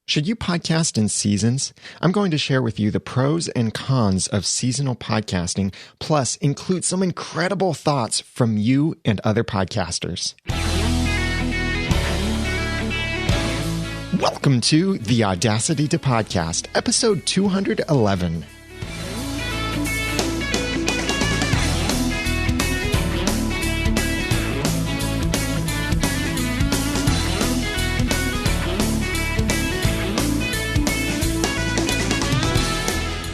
Should you podcast in seasons? I'm going to share with you the pros and cons of seasonal podcasting, plus include some incredible thoughts from you and other podcasters. Welcome to the Audacity to Podcast, episode 211.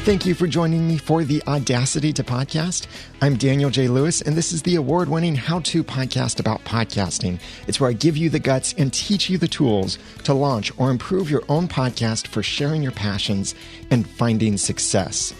Thank you for joining me for the Audacity to Podcast. I'm Daniel J. Lewis, and this is the award-winning how-to podcast about podcasting. It's where I give you the guts and teach you the tools to launch or improve your own podcast for sharing your passions and finding success.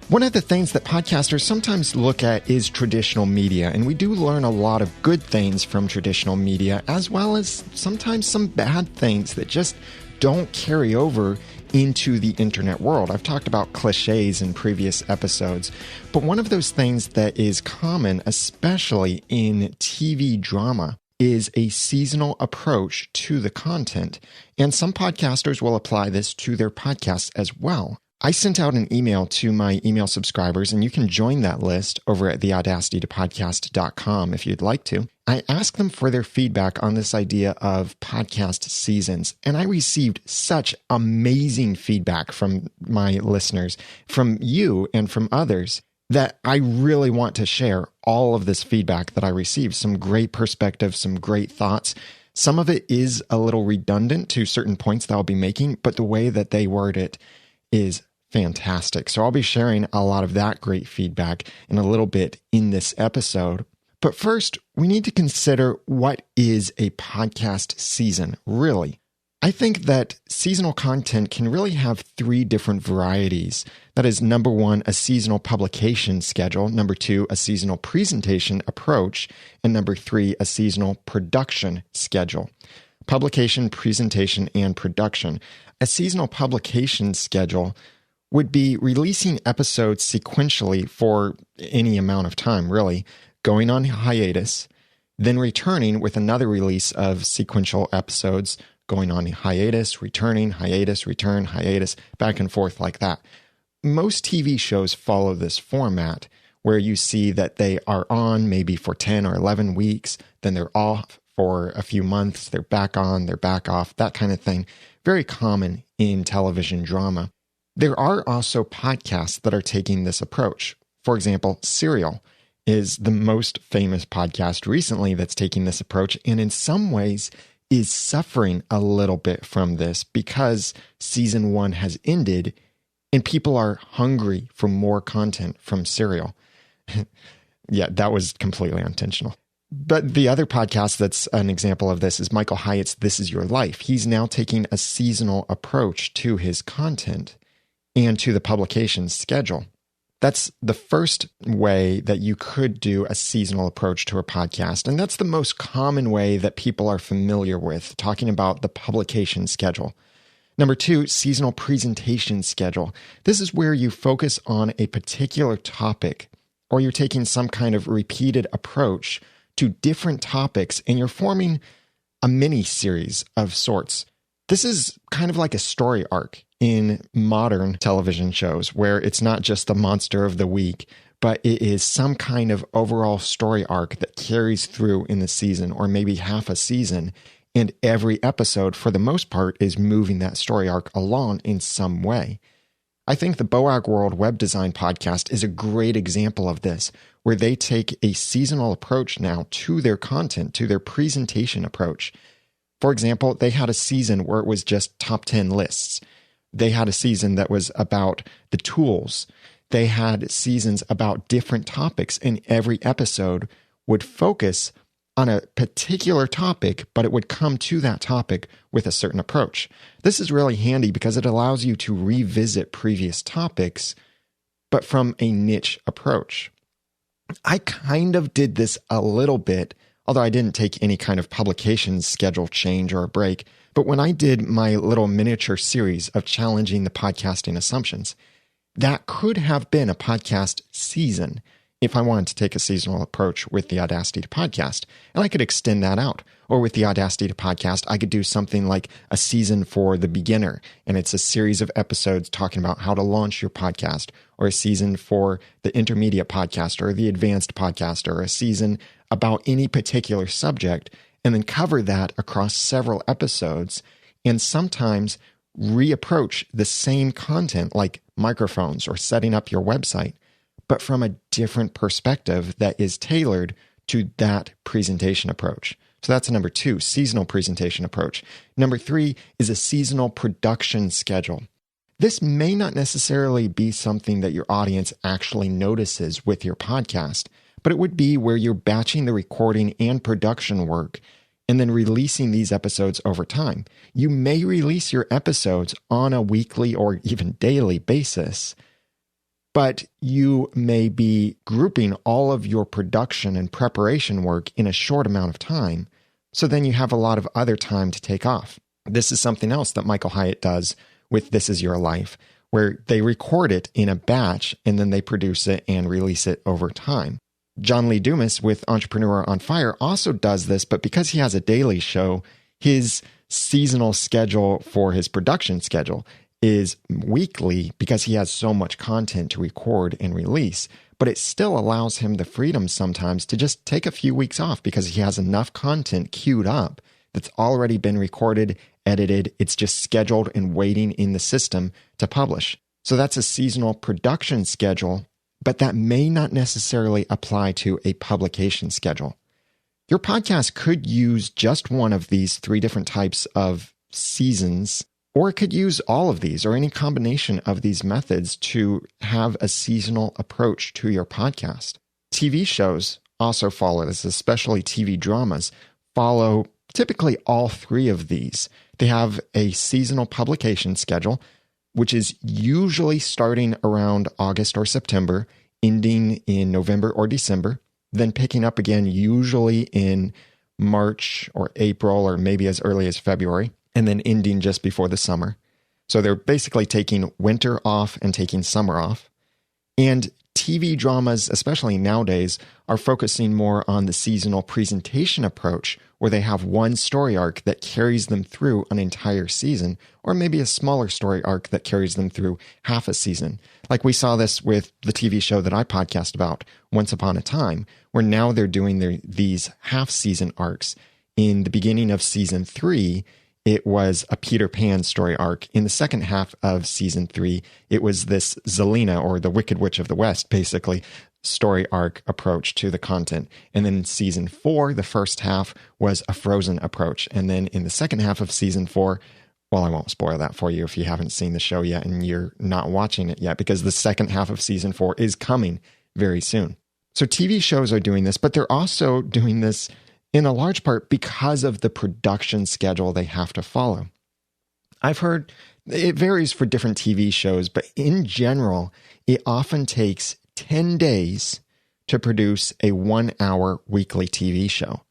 One of the things that podcasters sometimes look at is traditional media, and we do learn a lot of good things from traditional media, as well as sometimes some bad things that just don't carry over into the internet world. I've talked about cliches in previous episodes, but one of those things that is common, especially in TV drama, is a seasonal approach to the content. And some podcasters will apply this to their podcasts as well. I sent out an email to my email subscribers, and you can join that list over at theaudacitytopodcast.com if you'd like to. I asked them for their feedback on this idea of podcast seasons, and I received such amazing feedback from my listeners, from you and from others, that I really want to share all of this feedback that I received. Some great perspectives, some great thoughts. Some of it is a little redundant to certain points that I'll be making, but the way that they word it is fantastic. So I'll be sharing a lot of that great feedback in a little bit in this episode. But first, we need to consider what is a podcast season, really. I think that seasonal content can really have three different varieties. That is, number one, a seasonal publication schedule. Number two, a seasonal presentation approach. And number three, a seasonal production schedule. Publication, presentation, and production. A seasonal publication schedule would be releasing episodes sequentially for any amount of time, really, going on hiatus, then returning with another release of sequential episodes, going on hiatus, returning, hiatus, return, hiatus, back and forth like that. Most TV shows follow this format where you see that they are on maybe for 10 or 11 weeks, then they're off for a few months, they're back on, they're back off, that kind of thing. Very common in television drama. There are also podcasts that are taking this approach. For example, Serial is the most famous podcast recently that's taking this approach, and in some ways is suffering a little bit from this because season one has ended and people are hungry for more content from Serial. Yeah, that was completely unintentional. But the other podcast that's an example of this is Michael Hyatt's This Is Your Life. He's now taking a seasonal approach to his content and to the publication schedule. That's the first way that you could do a seasonal approach to a podcast. And that's the most common way that people are familiar with, talking about the publication schedule. Number two, seasonal presentation schedule. This is where you focus on a particular topic, or you're taking some kind of repeated approach to different topics, and you're forming a mini series of sorts. This is kind of like a story arc in modern television shows where it's not just the monster of the week, but it is some kind of overall story arc that carries through in the season or maybe half a season. And every episode, for the most part, is moving that story arc along in some way. I think the Boagworldweb-design podcast is a great example of this, where they take a seasonal approach now to their content, to their presentation approach. For example, they had a season where it was just top 10 lists. They had a season that was about the tools. They had seasons about different topics, and every episode would focus on a particular topic, but it would come to that topic with a certain approach. This is really handy because it allows you to revisit previous topics, but from a niche approach. I kind of did this a little bit, although I didn't take any kind of publication schedule change or a break. But when I did my little miniature series of challenging the podcasting assumptions, that could have been a podcast season if I wanted to take a seasonal approach with the Audacity to Podcast. And I could extend that out. Or with the Audacity to Podcast, I could do something like a season for the beginner. And it's a series of episodes talking about how to launch your podcast, or a season for the intermediate podcast or the advanced podcast, or a season about any particular subject, and then cover that across several episodes, and sometimes reapproach the same content like microphones or setting up your website, but from a different perspective that is tailored to that presentation approach. So that's number 2, seasonal presentation approach. Number 3 is a seasonal production schedule. This may not necessarily be something that your audience actually notices with your podcast, but it would be where you're batching the recording and production work and then releasing these episodes over time. You may release your episodes on a weekly or even daily basis, but you may be grouping all of your production and preparation work in a short amount of time, so then you have a lot of other time to take off. This is something else that Michael Hyatt does with This Is Your Life, where they record it in a batch and then they produce it and release it over time. John Lee Dumas with Entrepreneur on Fire also does this, but because he has a daily show, his seasonal schedule for his production schedule is weekly because he has so much content to record and release. But it still allows him the freedom sometimes to just take a few weeks off because he has enough content queued up that's already been recorded, edited. It's just scheduled and waiting in the system to publish. So that's a seasonal production schedule, but that may not necessarily apply to a publication schedule. Your podcast could use just one of these 3 different types of seasons, or it could use all of these or any combination of these methods to have a seasonal approach to your podcast. TV shows also follow this, especially TV dramas, follow typically all 3 of these. They have a seasonal publication schedule, which is usually starting around August or September, ending in November or December, then picking up again usually in March or April or maybe as early as February, and then ending just before the summer. So they're basically taking winter off and taking summer off. And TV dramas, especially nowadays, are focusing more on the seasonal presentation approach, where they have one story arc that carries them through an entire season, or maybe a smaller story arc that carries them through half a season. Like we saw this with the TV show that I podcast about, Once Upon a Time, where now they're doing these half-season arcs. In the beginning of season 3, it was a Peter Pan story arc. In the second half of season 3, it was this Zelena, or the Wicked Witch of the West, basically, story arc approach to the content. And then in season 4, the first half was a Frozen approach. And then in the second half of season 4, well, I won't spoil that for you if you haven't seen the show yet and you're not watching it yet, because the second half of season 4 is coming very soon. So TV shows are doing this, but they're also doing this in a large part because of the production schedule they have to follow. I've heard it varies for different TV shows, but in general, it often takes 10 days to produce a 1-hour weekly TV show.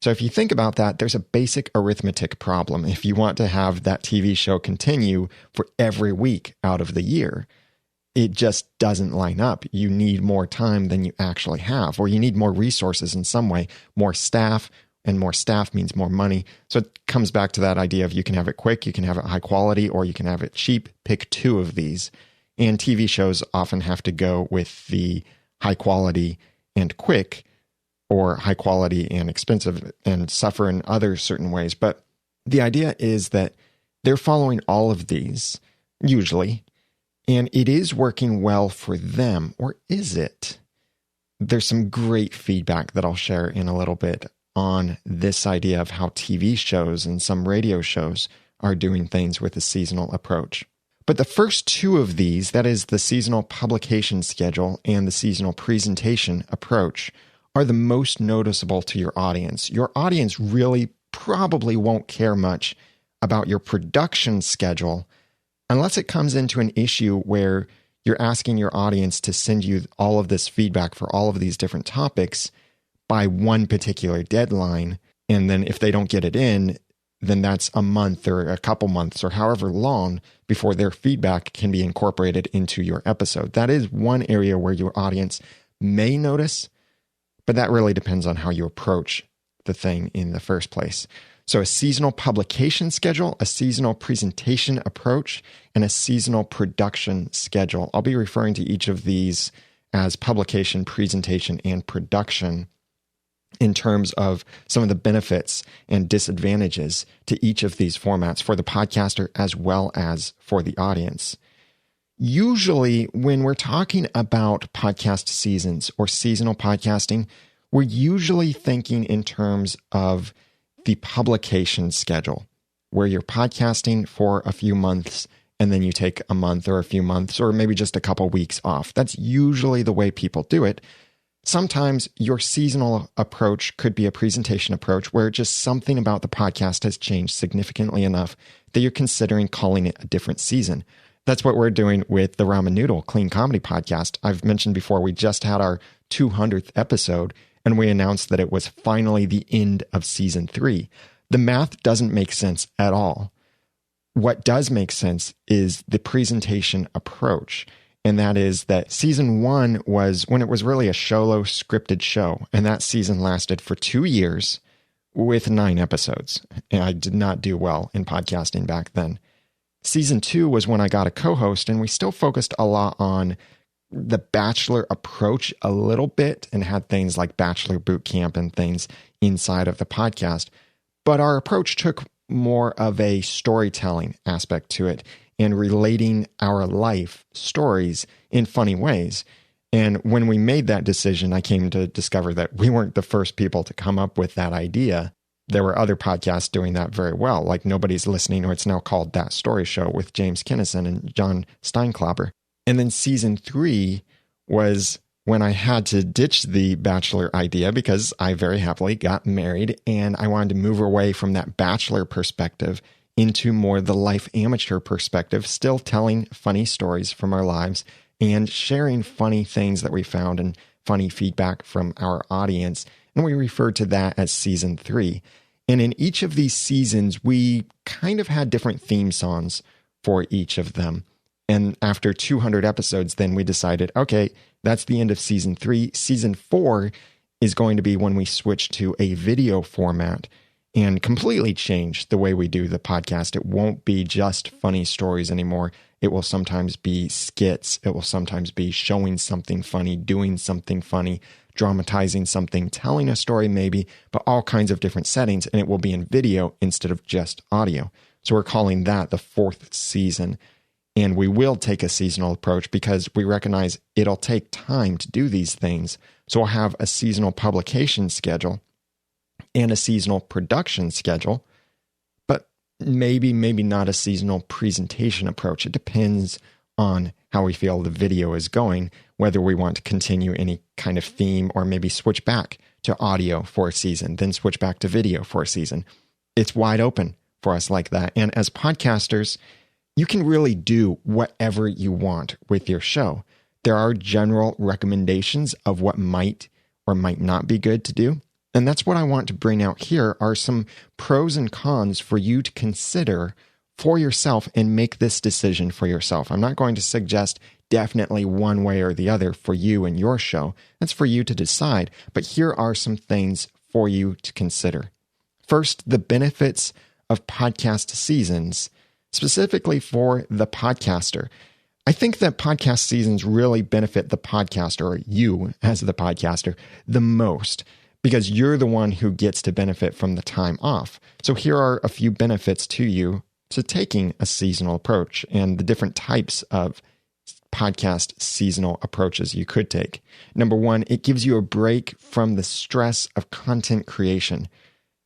So if you think about that, there's a basic arithmetic problem. If you want to have that TV show continue for every week out of the year, it just doesn't line up. You need more time than you actually have, or you need more resources in some way, more staff, and more staff means more money. So it comes back to that idea of you can have it quick, you can have it high quality, or you can have it cheap. Pick 2 of these. And TV shows often have to go with the high quality and quick, or high quality and expensive, and suffer in other certain ways. But the idea is that they're following all of these, usually, and it is working well for them, or is it? There's some great feedback that I'll share in a little bit on this idea of how TV shows and some radio shows are doing things with a seasonal approach. But the first 2 of these, that is the seasonal publication schedule and the seasonal presentation approach, are the most noticeable to your audience. Your audience really probably won't care much about your production schedule unless it comes into an issue where you're asking your audience to send you all of this feedback for all of these different topics by one particular deadline. And then if they don't get it in, then that's a month or a couple months or however long before their feedback can be incorporated into your episode. That is one area where your audience may notice, but that really depends on how you approach the thing in the first place. So a seasonal publication schedule, a seasonal presentation approach, and a seasonal production schedule. I'll be referring to each of these as publication, presentation, and production in terms of some of the benefits and disadvantages to each of these formats for the podcaster as well as for the audience. Usually, when we're talking about podcast seasons or seasonal podcasting, we're usually thinking in terms of the publication schedule, where you're podcasting for a few months and then you take a month or a few months or maybe just a couple weeks off. That's usually the way people do it. Sometimes your seasonal approach could be a presentation approach where just something about the podcast has changed significantly enough that you're considering calling it a different season. That's what we're doing with the Ramen Noodle Clean Comedy Podcast. I've mentioned before, we just had our 200th episode and we announced that it was finally the end of season 3. The math doesn't make sense at all. What does make sense is the presentation approach. And that is that season 1 was when it was really a solo scripted show. And that season lasted for 2 years with 9 episodes. And I did not do well in podcasting back then. Season 2 was when I got a co-host, and we still focused a lot on the Bachelor approach a little bit and had things like Bachelor Boot Camp and things inside of the podcast. But our approach took more of a storytelling aspect to it and relating our life stories in funny ways. And when we made that decision, I came to discover that we weren't the first people to come up with that idea. There were other podcasts doing that very well, like Nobody's Listening, or it's now called That Story Show with James Kinnison and John Steinklopper. And then season 3 was when I had to ditch the Bachelor idea because I very happily got married and I wanted to move away from that Bachelor perspective into more the life amateur perspective, still telling funny stories from our lives and sharing funny things that we found and funny feedback from our audience. And we referred to that as season 3. And in each of these seasons, we kind of had different theme songs for each of them. And after 200 episodes, then we decided, okay, that's the end of season 3. Season 4 is going to be when we switch to a video format and completely change the way we do the podcast. It won't be just funny stories anymore. It will sometimes be skits. It will sometimes be showing something funny, doing something funny, dramatizing something, telling a story maybe, but all kinds of different settings. And it will be in video instead of just audio. So we're calling that the 4th season. And we will take a seasonal approach because we recognize it'll take time to do these things. So we'll have a seasonal publication schedule and a seasonal production schedule, but maybe not a seasonal presentation approach. It depends on how we feel the video is going, whether we want to continue any kind of theme or maybe switch back to audio for a season, then switch back to video for a season. It's wide open for us like that. And as podcasters, you can really do whatever you want with your show. There are general recommendations of what might or might not be good to do. And that's what I want to bring out here are some pros and cons for you to consider for yourself and make this decision for yourself. I'm not going to suggest definitely one way or the other for you and your show. That's for you to decide. But here are some things for you to consider. First, the benefits of podcast seasons, specifically for the podcaster. I think that podcast seasons really benefit the podcaster, or you as the podcaster, the most, because you're the one who gets to benefit from the time off. So here are a few benefits to you to taking a seasonal approach and the different types of podcast seasonal approaches you could take. Number 1, it gives you a break from the stress of content creation.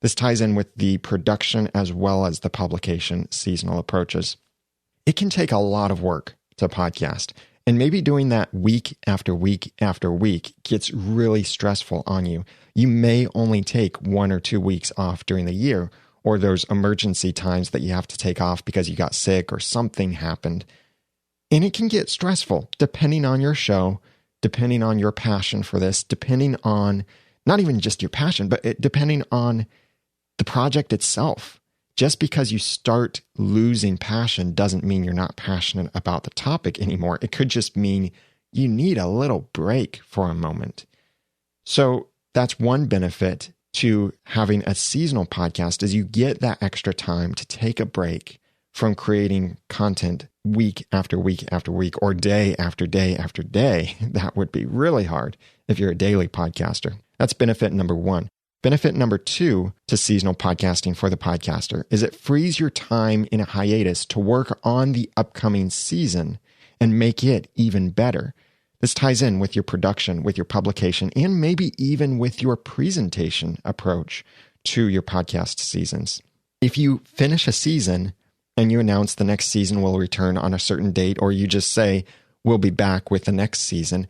This ties in with the production as well as the publication seasonal approaches. It can take a lot of work to podcast, and maybe doing that week after week after week gets really stressful on you. You may only take 1 or 2 weeks off during the year, or those emergency times that you have to take off because you got sick or something happened. And it can get stressful depending on your show, depending on your passion for this, depending on not even just your passion, but depending on the project itself. Just because you start losing passion doesn't mean you're not passionate about the topic anymore. It could just mean you need a little break for a moment. So that's one benefit to having a seasonal podcast is you get that extra time to take a break from creating content week after week after week or day after day after day. That would be really hard if you're a daily podcaster. That's benefit number one. Benefit number two to seasonal podcasting for the podcaster is it frees your time in a hiatus to work on the upcoming season and make it even better. This ties in with your production, with your publication, and maybe even with your presentation approach to your podcast seasons. If you finish a season and you announce the next season will return on a certain date, or you just say, we'll be back with the next season,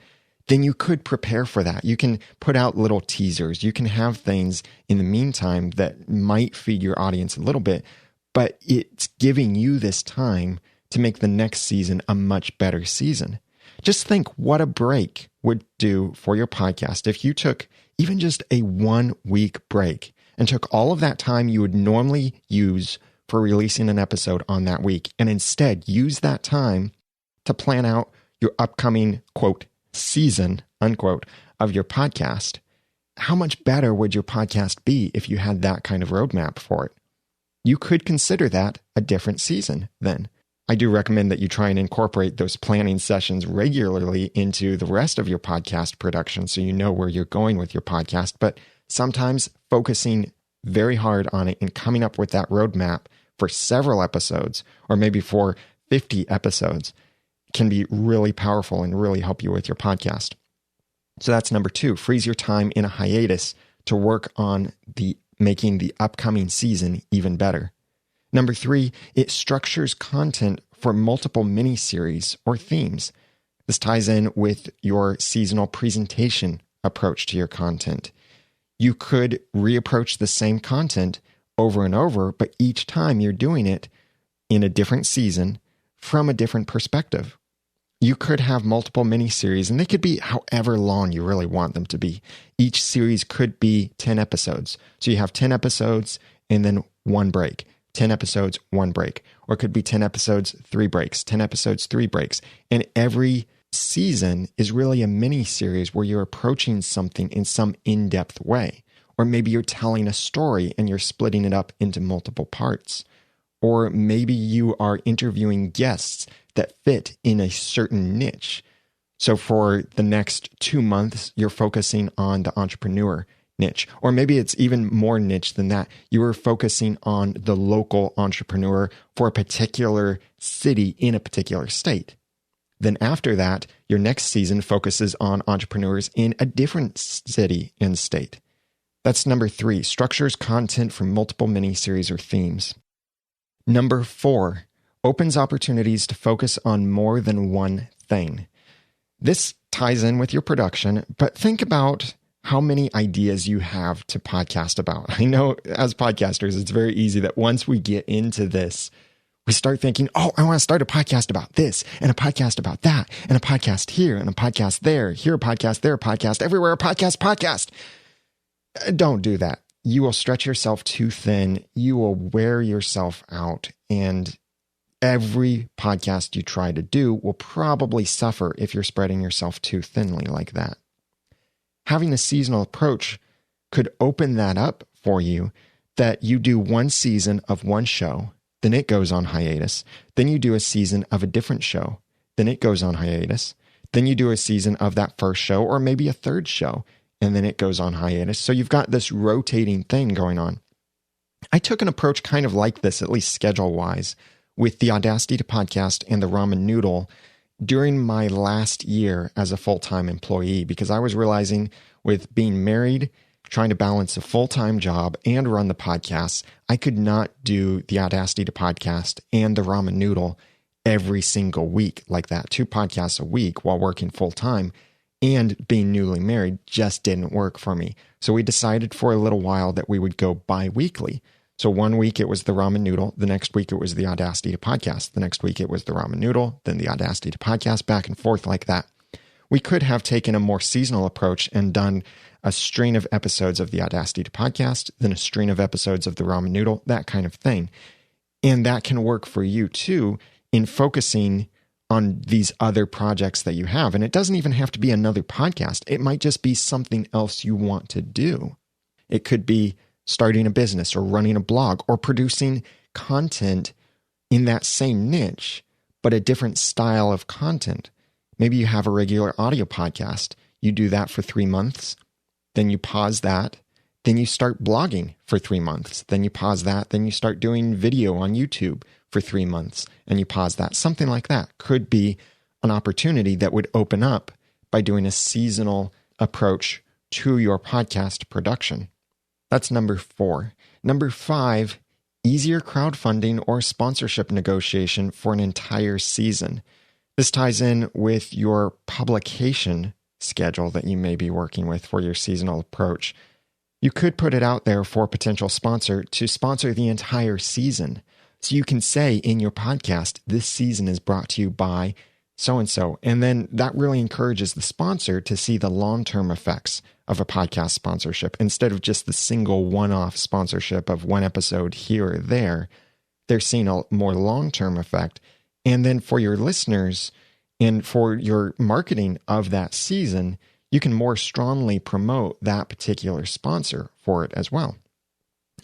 then you could prepare for that. You can put out little teasers. You can have things in the meantime that might feed your audience a little bit, but it's giving you this time to make the next season a much better season. Just think what a break would do for your podcast if you took even just a 1 week break and took all of that time you would normally use for releasing an episode on that week and instead use that time to plan out your upcoming, quote, season, unquote, of your podcast. How much better would your podcast be if you had that kind of roadmap for it? You could consider that a different season then. I do recommend that you try and incorporate those planning sessions regularly into the rest of your podcast production so you know where you're going with your podcast. But sometimes focusing very hard on it and coming up with that roadmap for several episodes, or maybe for 50 episodes, can be really powerful and really help you with your podcast. So that's number two, frees your time in a hiatus to work on making the upcoming season even better. Number three, it structures content for multiple miniseries or themes. This ties in with your seasonal presentation approach to your content. You could reapproach the same content over and over, but each time you're doing it in a different season from a different perspective. You could have multiple miniseries, and they could be however long you really want them to be. Each series could be 10 episodes. So you have 10 episodes and then one break. 10 episodes, one break. Or it could be 10 episodes, 3 breaks, 10 episodes, 3 breaks. And every season is really a mini series where you're approaching something in some in-depth way. Or maybe you're telling a story and you're splitting it up into multiple parts. Or maybe you are interviewing guests that fit in a certain niche. So for the next 2 months, you're focusing on the entrepreneur niche. Or maybe it's even more niche than that. You are focusing on the local entrepreneur for a particular city in a particular state. Then after that, your next season focuses on entrepreneurs in a different city and state. That's number 3, structures content from multiple miniseries or themes. Number 4, opens opportunities to focus on more than one thing. This ties in with your production, but think about how many ideas you have to podcast about. I know as podcasters, it's very easy that once we get into this, we start thinking, oh, I want to start a podcast about this and a podcast about that and a podcast here and a podcast there, here a podcast, there a podcast, everywhere a podcast. Don't do that. You will stretch yourself too thin. You will wear yourself out, and every podcast you try to do will probably suffer if you're spreading yourself too thinly like that. Having a seasonal approach could open that up for you, that you do one season of one show, then it goes on hiatus. Then you do a season of a different show, then it goes on hiatus. Then you do a season of that first show, or maybe a third show, and then it goes on hiatus. So you've got this rotating thing going on. I took an approach kind of like this, at least schedule-wise, with the Audacity to Podcast and the Ramen Noodle during my last year as a full-time employee, because I was realizing with being married, trying to balance a full-time job and run the podcasts, I could not do the Audacity to Podcast and the Ramen Noodle every single week like that. 2 podcasts a week while working full-time and being newly married just didn't work for me. So we decided for a little while that we would go bi-weekly. So 1 week it was the Ramen Noodle, the next week it was the Audacity to Podcast, the next week it was the Ramen Noodle, then the Audacity to Podcast, back and forth like that. We could have taken a more seasonal approach and done a string of episodes of the Audacity to Podcast, then a string of episodes of the Ramen Noodle, that kind of thing. And that can work for you too in focusing on these other projects that you have. And it doesn't even have to be another podcast. It might just be something else you want to do. It could be starting a business or running a blog or producing content in that same niche, but a different style of content. Maybe you have a regular audio podcast. You do that for 3 months, then you pause that, then you start blogging for 3 months, then you pause that, then you start doing video on YouTube for 3 months, and you pause that. Something like that could be an opportunity that would open up by doing a seasonal approach to your podcast production. That's number 4. Number 5, easier crowdfunding or sponsorship negotiation for an entire season. This ties in with your publication schedule that you may be working with for your seasonal approach. You could put it out there for a potential sponsor to sponsor the entire season. So you can say in your podcast, this season is brought to you by so-and-so. And then that really encourages the sponsor to see the long-term effects of a podcast sponsorship. Instead of just the single one-off sponsorship of one episode here or there, they're seeing a more long-term effect. And then for your listeners and for your marketing of that season, you can more strongly promote that particular sponsor for it as well.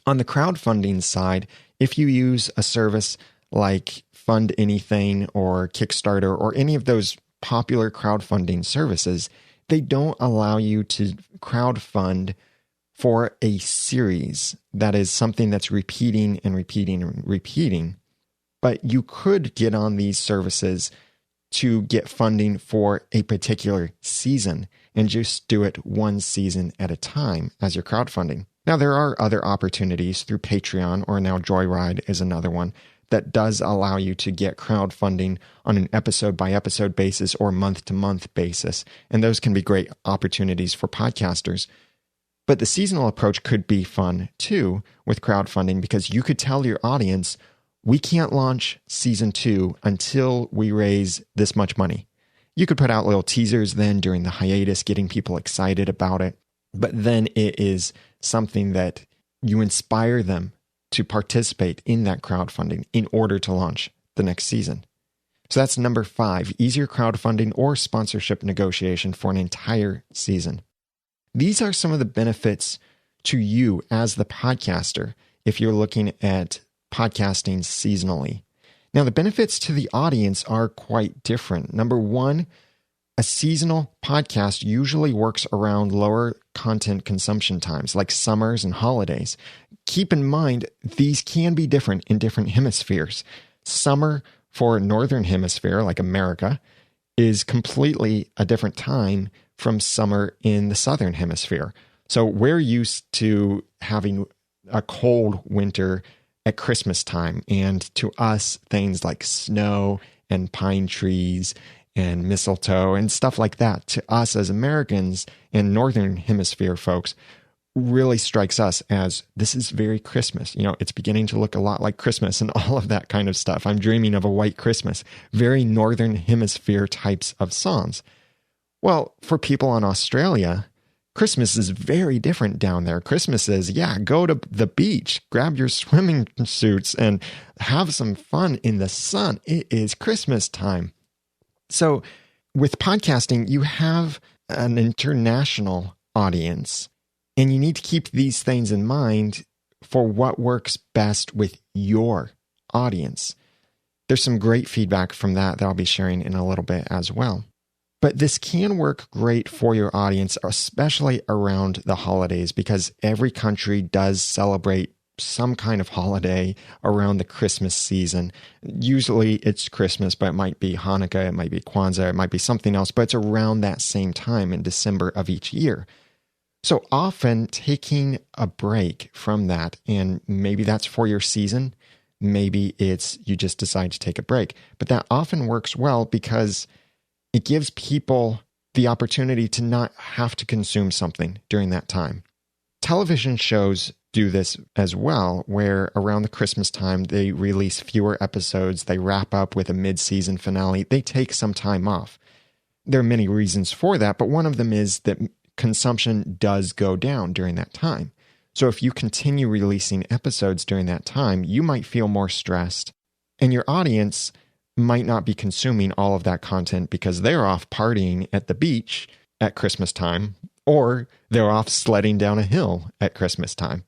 On the crowdfunding side, if you use a service like Fund Anything or Kickstarter or any of those popular crowdfunding services, they don't allow you to crowdfund for a series that is something that's repeating and repeating and repeating. But you could get on these services to get funding for a particular season and just do it one season at a time as your crowdfunding. Now, there are other opportunities through Patreon, or now Joyride is another one, that does allow you to get crowdfunding on an episode-by-episode basis or month-to-month basis. And those can be great opportunities for podcasters. But the seasonal approach could be fun, too, with crowdfunding, because you could tell your audience, we can't launch season 2 until we raise this much money. You could put out little teasers then during the hiatus, getting people excited about it. But then it is something that you inspire them to participate in that crowdfunding in order to launch the next season. So that's number 5, easier crowdfunding or sponsorship negotiation for an entire season. These are some of the benefits to you as the podcaster if you're looking at podcasting seasonally. Now, the benefits to the audience are quite different. Number 1, a seasonal podcast usually works around lower content consumption times like summers and holidays. Keep in mind, these can be different in different hemispheres. Summer for Northern Hemisphere, like America, is completely a different time from summer in the Southern Hemisphere. So we're used to having a cold winter at Christmas time. And to us, things like snow and pine trees and mistletoe and stuff like that, to us as Americans and Northern Hemisphere folks, really strikes us as this is very Christmas. You know, it's beginning to look a lot like Christmas and all of that kind of stuff. I'm dreaming of a white Christmas. Very Northern Hemisphere types of songs. Well, for people in Australia, Christmas is very different down there. Christmas is, go to the beach, grab your swimming suits and have some fun in the sun. It is Christmas time. So with podcasting, you have an international audience, and you need to keep these things in mind for what works best with your audience. There's some great feedback from that I'll be sharing in a little bit as well. But this can work great for your audience, especially around the holidays, because every country does celebrate some kind of holiday around the Christmas season. Usually it's Christmas, but it might be Hanukkah, it might be Kwanzaa, it might be something else, but it's around that same time in December of each year. So often taking a break from that, and maybe that's for your season, maybe it's you just decide to take a break, but that often works well because it gives people the opportunity to not have to consume something during that time. Television shows do this as well, where around the Christmas time, they release fewer episodes. They wrap up with a mid-season finale. They take some time off. There are many reasons for that, but one of them is that consumption does go down during that time. So if you continue releasing episodes during that time, you might feel more stressed, and your audience might not be consuming all of that content because they're off partying at the beach at Christmas time, or they're off sledding down a hill at Christmas time.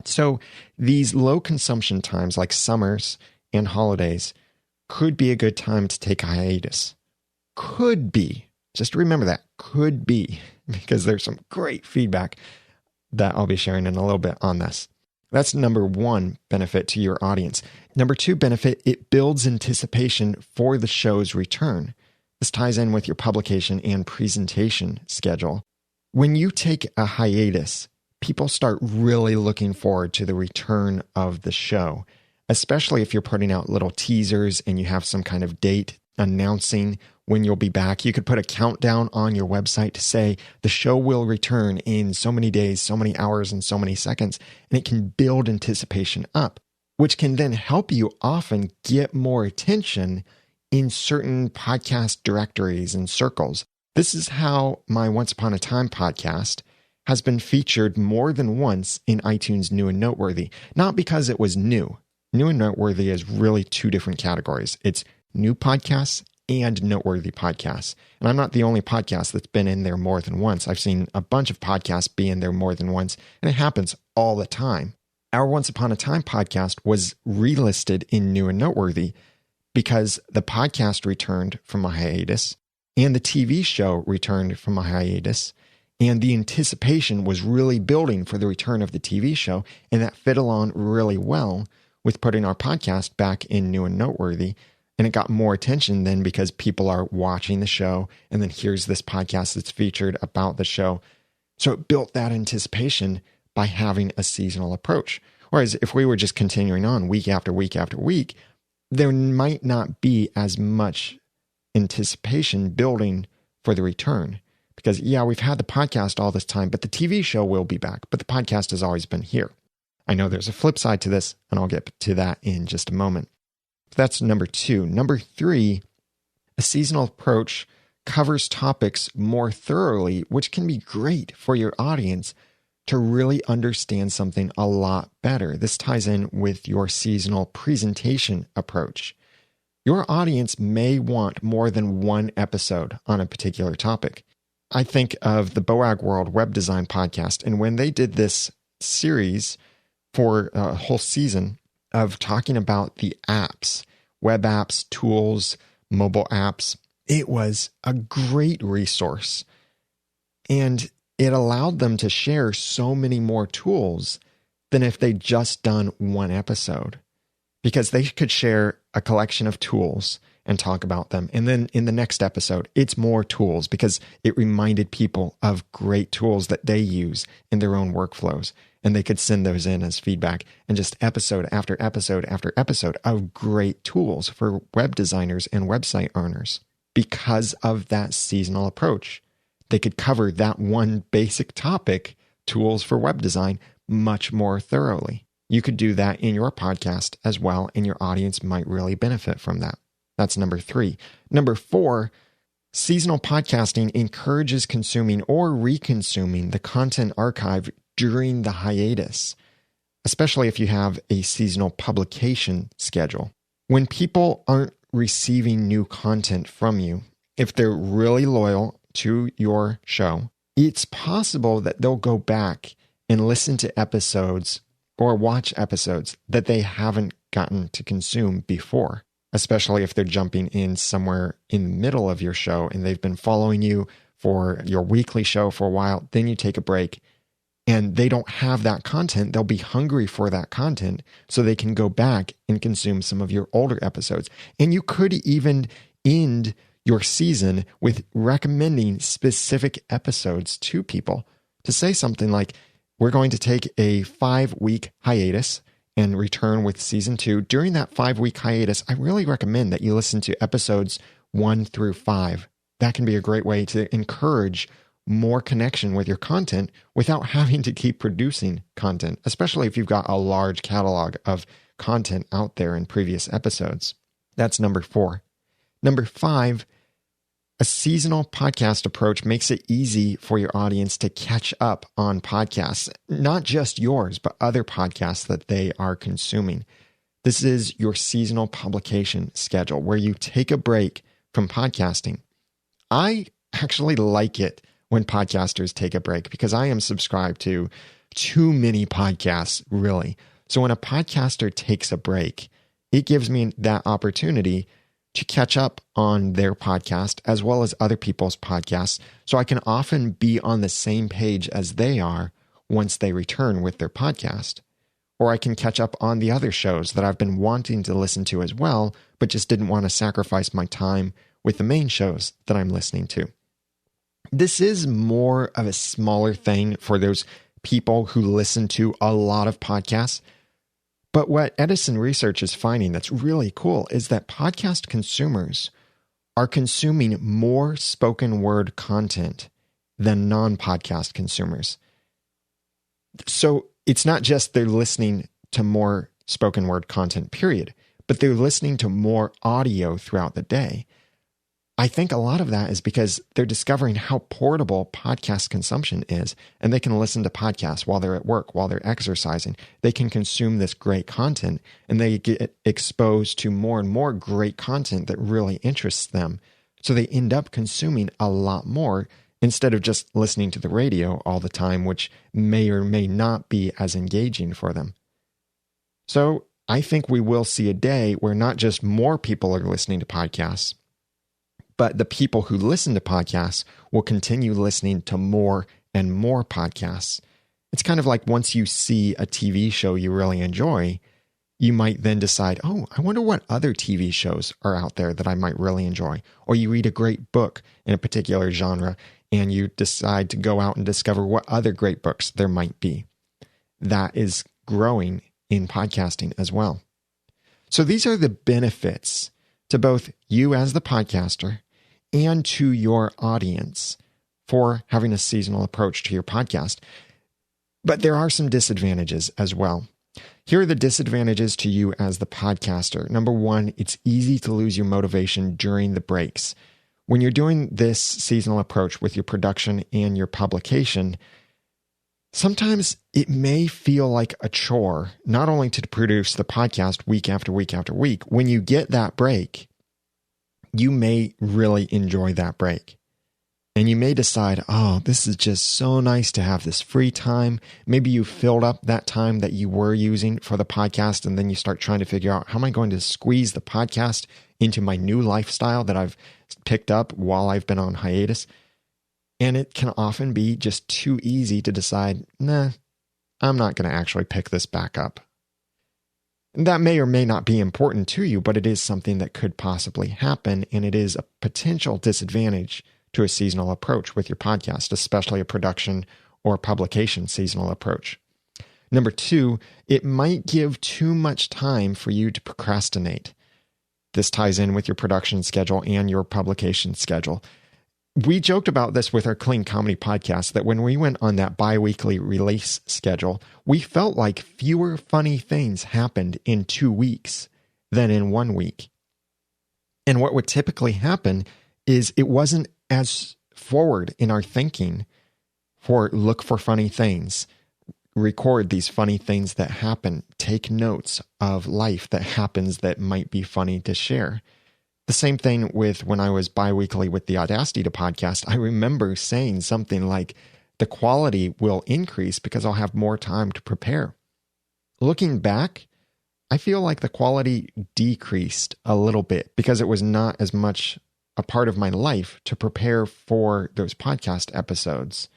So these low consumption times like summers and holidays could be a good time to take a hiatus. Could be. Just remember that. Could be. Because there's some great feedback that I'll be sharing in a little bit on this. That's number one benefit to your audience. Number two benefit, it builds anticipation for the show's return. This ties in with your publication and presentation schedule. When you take a hiatus, people start really looking forward to the return of the show, especially if you're putting out little teasers and you have some kind of date announcing when you'll be back. You could put a countdown on your website to say the show will return in so many days, so many hours, and so many seconds, and it can build anticipation up, which can then help you often get more attention in certain podcast directories and circles. This is how my Once Upon a Time podcast has been featured more than once in iTunes New and Noteworthy, not because it was new. New and Noteworthy is really two different categories. It's new podcasts and noteworthy podcasts. And I'm not the only podcast that's been in there more than once. I've seen a bunch of podcasts be in there more than once, and it happens all the time. Our Once Upon a Time podcast was relisted in New and Noteworthy because the podcast returned from a hiatus and the TV show returned from a hiatus, and the anticipation was really building for the return of the TV show, and that fit along really well with putting our podcast back in New and Noteworthy. And it got more attention then because people are watching the show, and then here's this podcast that's featured about the show. So it built that anticipation by having a seasonal approach. Whereas if we were just continuing on week after week after week, there might not be as much anticipation building for the return. Because, yeah, we've had the podcast all this time, but the TV show will be back. But the podcast has always been here. I know there's a flip side to this, and I'll get to that in just a moment. That's number two. Number three, a seasonal approach covers topics more thoroughly, which can be great for your audience to really understand something a lot better. This ties in with your seasonal presentation approach. Your audience may want more than one episode on a particular topic. I think of the Boagworldweb-design podcast, and when they did this series for a whole season of talking about the apps, web apps, tools, mobile apps, it was a great resource. And it allowed them to share so many more tools than if they'd just done one episode, because they could share a collection of tools and talk about them. And then in the next episode, it's more tools because it reminded people of great tools that they use in their own workflows. And they could send those in as feedback, and just episode after episode after episode of great tools for web designers and website owners. Because of that seasonal approach, they could cover that one basic topic, tools for web design, much more thoroughly. You could do that in your podcast as well, and your audience might really benefit from that. That's number three. Number four, seasonal podcasting encourages consuming or reconsuming the content archive during the hiatus, especially if you have a seasonal publication schedule. When people aren't receiving new content from you, if they're really loyal to your show, it's possible that they'll go back and listen to episodes or watch episodes that they haven't gotten to consume before, especially if they're jumping in somewhere in the middle of your show and they've been following you for your weekly show for a while. Then you take a break and they don't have that content. They'll be hungry for that content so they can go back and consume some of your older episodes. And you could even end your season with recommending specific episodes to people, to say something like, we're going to take a 5-week hiatus and return with season 2. During that 5-week hiatus, I really recommend that you listen to episodes 1 through 5. That can be a great way to encourage more connection with your content without having to keep producing content, especially if you've got a large catalog of content out there in previous episodes. That's number 4. Number 5, a seasonal podcast approach makes it easy for your audience to catch up on podcasts, not just yours, but other podcasts that they are consuming. This is your seasonal publication schedule where you take a break from podcasting. I actually like it when podcasters take a break because I am subscribed to too many podcasts, really. So when a podcaster takes a break, it gives me that opportunity to catch up on their podcast as well as other people's podcasts. So I can often be on the same page as they are once they return with their podcast. Or I can catch up on the other shows that I've been wanting to listen to as well, but just didn't want to sacrifice my time with the main shows that I'm listening to. This is more of a smaller thing for those people who listen to a lot of podcasts. But what Edison Research is finding that's really cool is that podcast consumers are consuming more spoken word content than non-podcast consumers. So it's not just they're listening to more spoken word content, period, but they're listening to more audio throughout the day. I think a lot of that is because they're discovering how portable podcast consumption is, and they can listen to podcasts while they're at work, while they're exercising. They can consume this great content, and they get exposed to more and more great content that really interests them. So they end up consuming a lot more instead of just listening to the radio all the time, which may or may not be as engaging for them. So I think we will see a day where not just more people are listening to podcasts, but the people who listen to podcasts will continue listening to more and more podcasts. It's kind of like once you see a TV show you really enjoy, you might then decide, oh, I wonder what other TV shows are out there that I might really enjoy. Or you read a great book in a particular genre and you decide to go out and discover what other great books there might be. That is growing in podcasting as well. So these are the benefits to both you as the podcaster and to your audience for having a seasonal approach to your podcast. But there are some disadvantages as well. Here are the disadvantages to you as the podcaster. Number one, it's easy to lose your motivation during the breaks. When you're doing this seasonal approach with your production and your publication, sometimes it may feel like a chore, not only to produce the podcast week after week after week. When you get that break, you may really enjoy that break. And you may decide, oh, this is just so nice to have this free time. Maybe you filled up that time that you were using for the podcast, and then you start trying to figure out, how am I going to squeeze the podcast into my new lifestyle that I've picked up while I've been on hiatus? And it can often be just too easy to decide, nah, I'm not going to actually pick this back up. That may or may not be important to you, but it is something that could possibly happen, and it is a potential disadvantage to a seasonal approach with your podcast, especially a production or publication seasonal approach. Number two, it might give too much time for you to procrastinate. This ties in with your production schedule and your publication schedule. We joked about this with our Clean Comedy podcast, that when we went on that bi-weekly release schedule, we felt like fewer funny things happened in 2 weeks than in 1 week. And what would typically happen is it wasn't as forward in our thinking for look for funny things, record these funny things that happen, take notes of life that happens that might be funny to share. The same thing with when I was bi-weekly with the Audacity to podcast. I remember saying something like, the quality will increase because I'll have more time to prepare. Looking back, I feel like the quality decreased a little bit because it was not as much a part of my life to prepare for those podcast episodes.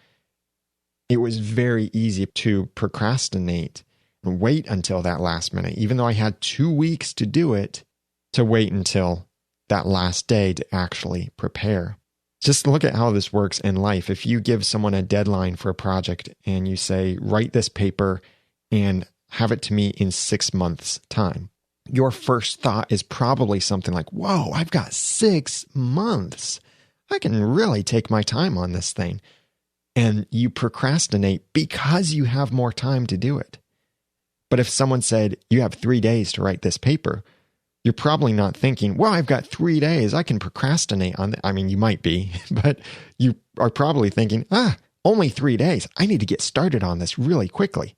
It was very easy to procrastinate and wait until that last minute, even though I had 2 weeks to do it, to wait until that last day to actually prepare. Just look at how this works in life. If you give someone a deadline for a project and you say, write this paper and have it to me in 6 months' time, your first thought is probably something like, whoa, I've got 6 months. I can really take my time on this thing. And you procrastinate because you have more time to do it. But if someone said, you have 3 days to write this paper, you're probably not thinking, well, I've got 3 days. I can procrastinate on that. I mean, you might be, but you are probably thinking, only 3 days. I need to get started on this really quickly.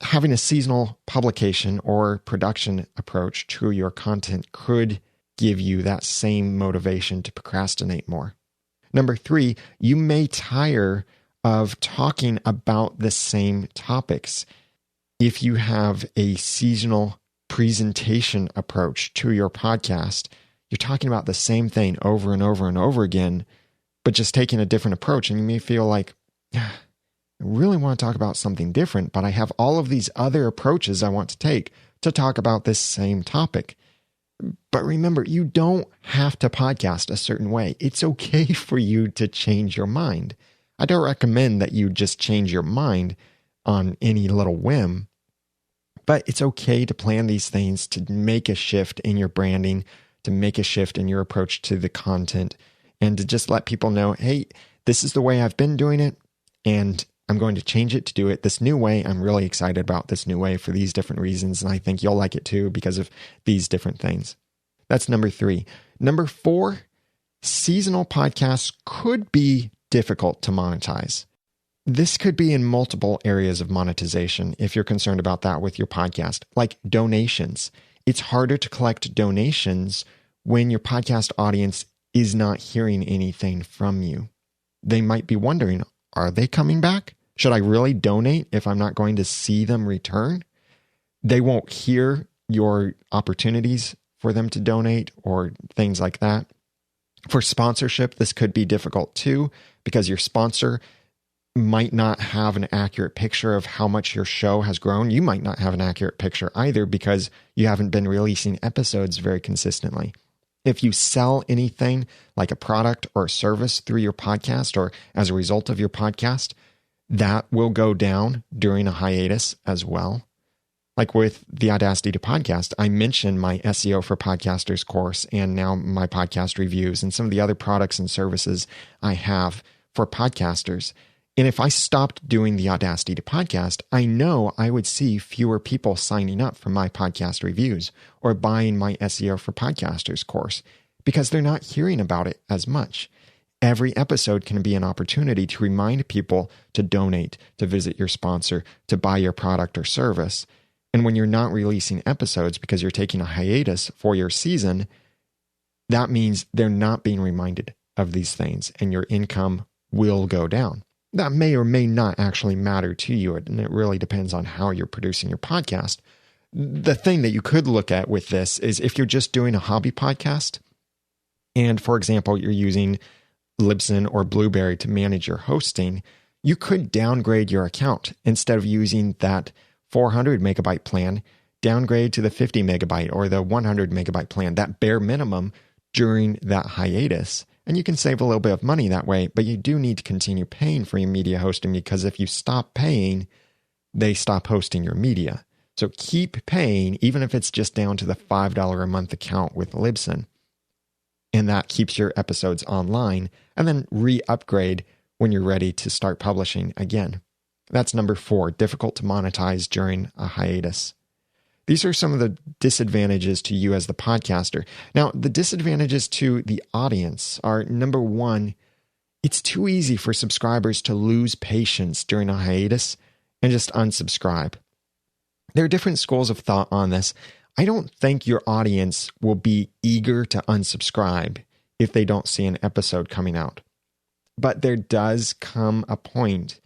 having a seasonal publication or production approach to your content could give you that same motivation to procrastinate more. Number 3, you may tire of talking about the same topics. If you have a seasonal presentation approach to your podcast, you're talking about the same thing over and over and over again, but just taking a different approach. And you may feel like, I really want to talk about something different, but I have all of these other approaches I want to take to talk about this same topic. But remember, you don't have to podcast a certain way. It's okay for you to change your mind. I don't recommend that you just change your mind on any little whim, but it's okay to plan these things, to make a shift in your branding, to make a shift in your approach to the content, and to just let people know, hey, this is the way I've been doing it, and I'm going to change it to do it this new way. I'm really excited about this new way for these different reasons, and I think you'll like it too because of these different things. That's number 3. Number 4, seasonal podcasts could be difficult to monetize. This could be in multiple areas of monetization if you're concerned about that with your podcast, like donations. It's harder to collect donations when your podcast audience is not hearing anything from you. They might be wondering, are they coming back? Should I really donate if I'm not going to see them return? They won't hear your opportunities for them to donate or things like that. For sponsorship, this could be difficult too, because your sponsor might not have an accurate picture of how much your show has grown. You might not have an accurate picture either because you haven't been releasing episodes very consistently. If you sell anything like a product or a service through your podcast or as a result of your podcast, that will go down during a hiatus as well. Like with the Audacity to Podcast, I mentioned my SEO for Podcasters course and now my podcast reviews and some of the other products and services I have for podcasters. And if I stopped doing the Audacity to Podcast, I know I would see fewer people signing up for my podcast reviews or buying my SEO for Podcasters course because they're not hearing about it as much. Every episode can be an opportunity to remind people to donate, to visit your sponsor, to buy your product or service. And when you're not releasing episodes because you're taking a hiatus for your season, that means they're not being reminded of these things and your income will go down. That may or may not actually matter to you, and it really depends on how you're producing your podcast. The thing that you could look at with this is if you're just doing a hobby podcast, and for example, you're using Libsyn or Blueberry to manage your hosting, you could downgrade your account. Instead of using that 400 megabyte plan, downgrade to the 50 megabyte or the 100 megabyte plan, that bare minimum during that hiatus. And you can save a little bit of money that way, but you do need to continue paying for your media hosting because if you stop paying, they stop hosting your media. So keep paying, even if it's just down to the $5 a month account with Libsyn. And that keeps your episodes online, and then re-upgrade when you're ready to start publishing again. That's number 4, difficult to monetize during a hiatus. These are some of the disadvantages to you as the podcaster. Now, the disadvantages to the audience are, number 1, it's too easy for subscribers to lose patience during a hiatus and just unsubscribe. There are different schools of thought on this. I don't think your audience will be eager to unsubscribe if they don't see an episode coming out. But there does come a point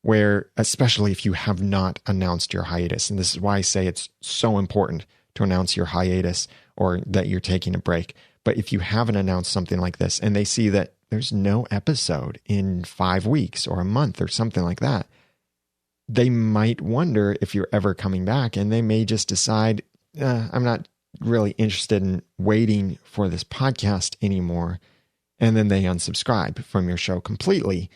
where, especially if you have not announced your hiatus, and this is why I say it's so important to announce your hiatus or that you're taking a break. But if you haven't announced something like this and they see that there's no episode in 5 weeks or a month or something like that, they might wonder if you're ever coming back, and they may just decide, I'm not really interested in waiting for this podcast anymore. And then they unsubscribe from your show completely.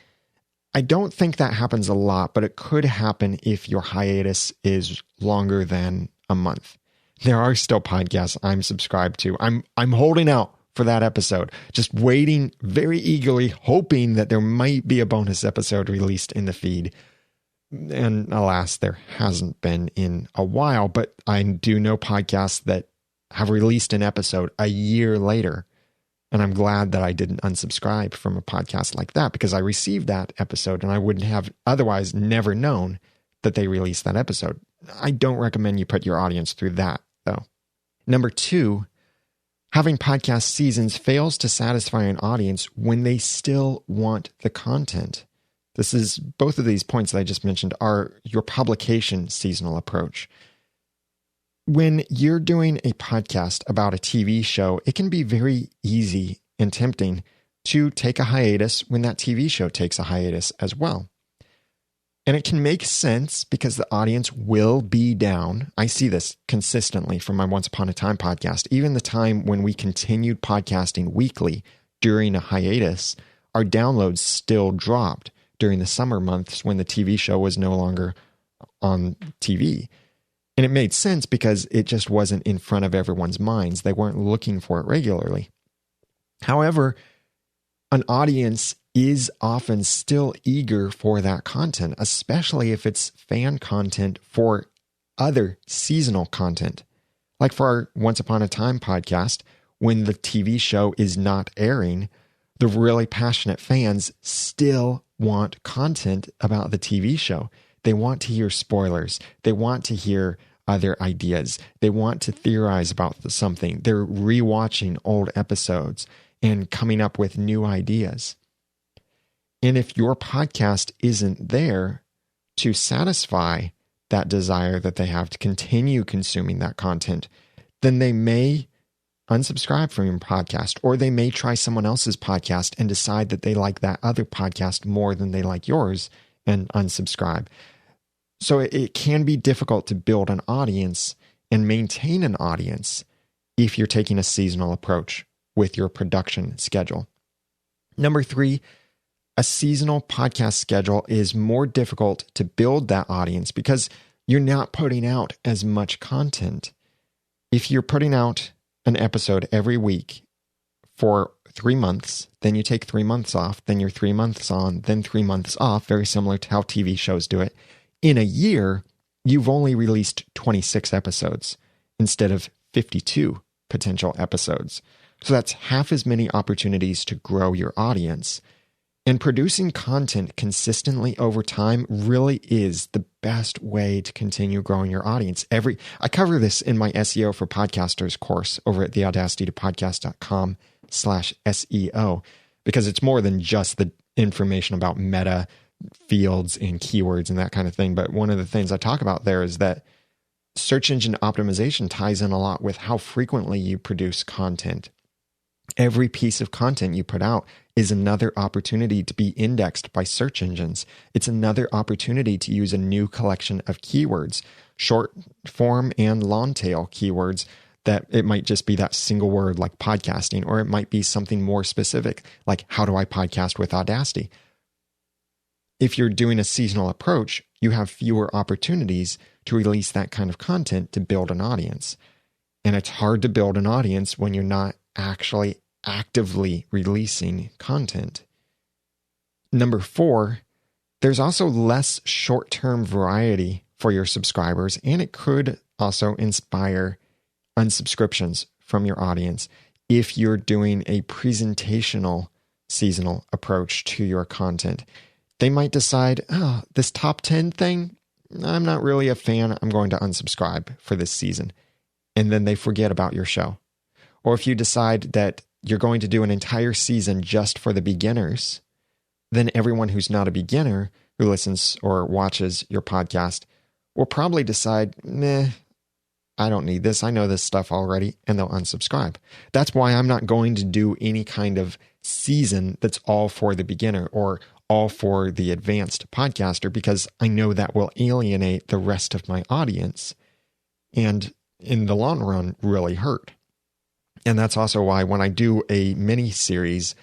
I don't think that happens a lot, but it could happen if your hiatus is longer than a month. There are still podcasts I'm subscribed to. I'm holding out for that episode, just waiting very eagerly, hoping that there might be a bonus episode released in the feed. And alas, there hasn't been in a while, but I do know podcasts that have released an episode a year later. And I'm glad that I didn't unsubscribe from a podcast like that because I received that episode and I wouldn't have otherwise never known that they released that episode. I don't recommend you put your audience through that, though. Number 2, having podcast seasons fails to satisfy an audience when they still want the content. Both of these points that I just mentioned are your publication seasonal approach. When you're doing a podcast about a TV show, it can be very easy and tempting to take a hiatus when that TV show takes a hiatus as well. And it can make sense because the audience will be down. I see this consistently from my Once Upon a Time podcast. Even the time when we continued podcasting weekly during a hiatus, our downloads still dropped during the summer months when the TV show was no longer on TV. And it made sense because it just wasn't in front of everyone's minds. They weren't looking for it regularly. However, an audience is often still eager for that content, especially if it's fan content for other seasonal content. Like for our Once Upon a Time podcast, when the TV show is not airing, the really passionate fans still want content about the TV show. They want to hear spoilers. They want to hear other ideas. They want to theorize about something. They're rewatching old episodes and coming up with new ideas. And if your podcast isn't there to satisfy that desire that they have to continue consuming that content, then they may unsubscribe from your podcast, or they may try someone else's podcast and decide that they like that other podcast more than they like yours and unsubscribe. So it can be difficult to build an audience and maintain an audience if you're taking a seasonal approach with your production schedule. Number 3, a seasonal podcast schedule is more difficult to build that audience because you're not putting out as much content. If you're putting out an episode every week for 3 months, then you take 3 months off, then you're 3 months on, then 3 months off, very similar to how TV shows do it. In a year, you've only released 26 episodes instead of 52 potential episodes. So that's half as many opportunities to grow your audience. And producing content consistently over time really is the best way to continue growing your audience. I cover this in my SEO for Podcasters course over at the audacitytopodcast.com/SEO, because it's more than just the information about meta fields and keywords and that kind of thing. But one of the things I talk about there is that search engine optimization ties in a lot with how frequently you produce content. Every piece of content you put out is another opportunity to be indexed by search engines. It's another opportunity to use a new collection of keywords, short form and long tail keywords, that it might just be that single word like podcasting, or it might be something more specific like how do I podcast with Audacity? If you're doing a seasonal approach, you have fewer opportunities to release that kind of content to build an audience. And it's hard to build an audience when you're not actually actively releasing content. Number 4, there's also less short-term variety for your subscribers, and it could also inspire unsubscriptions from your audience if you're doing a presentational seasonal approach to your content. They might decide, this top 10 thing, I'm not really a fan. I'm going to unsubscribe for this season. And then they forget about your show. Or if you decide that you're going to do an entire season just for the beginners, then everyone who's not a beginner who listens or watches your podcast will probably decide, I don't need this. I know this stuff already, and they'll unsubscribe. That's why I'm not going to do any kind of season that's all for the beginner or all for the advanced podcaster, because I know that will alienate the rest of my audience and in the long run really hurt. And that's also why when I do a mini series,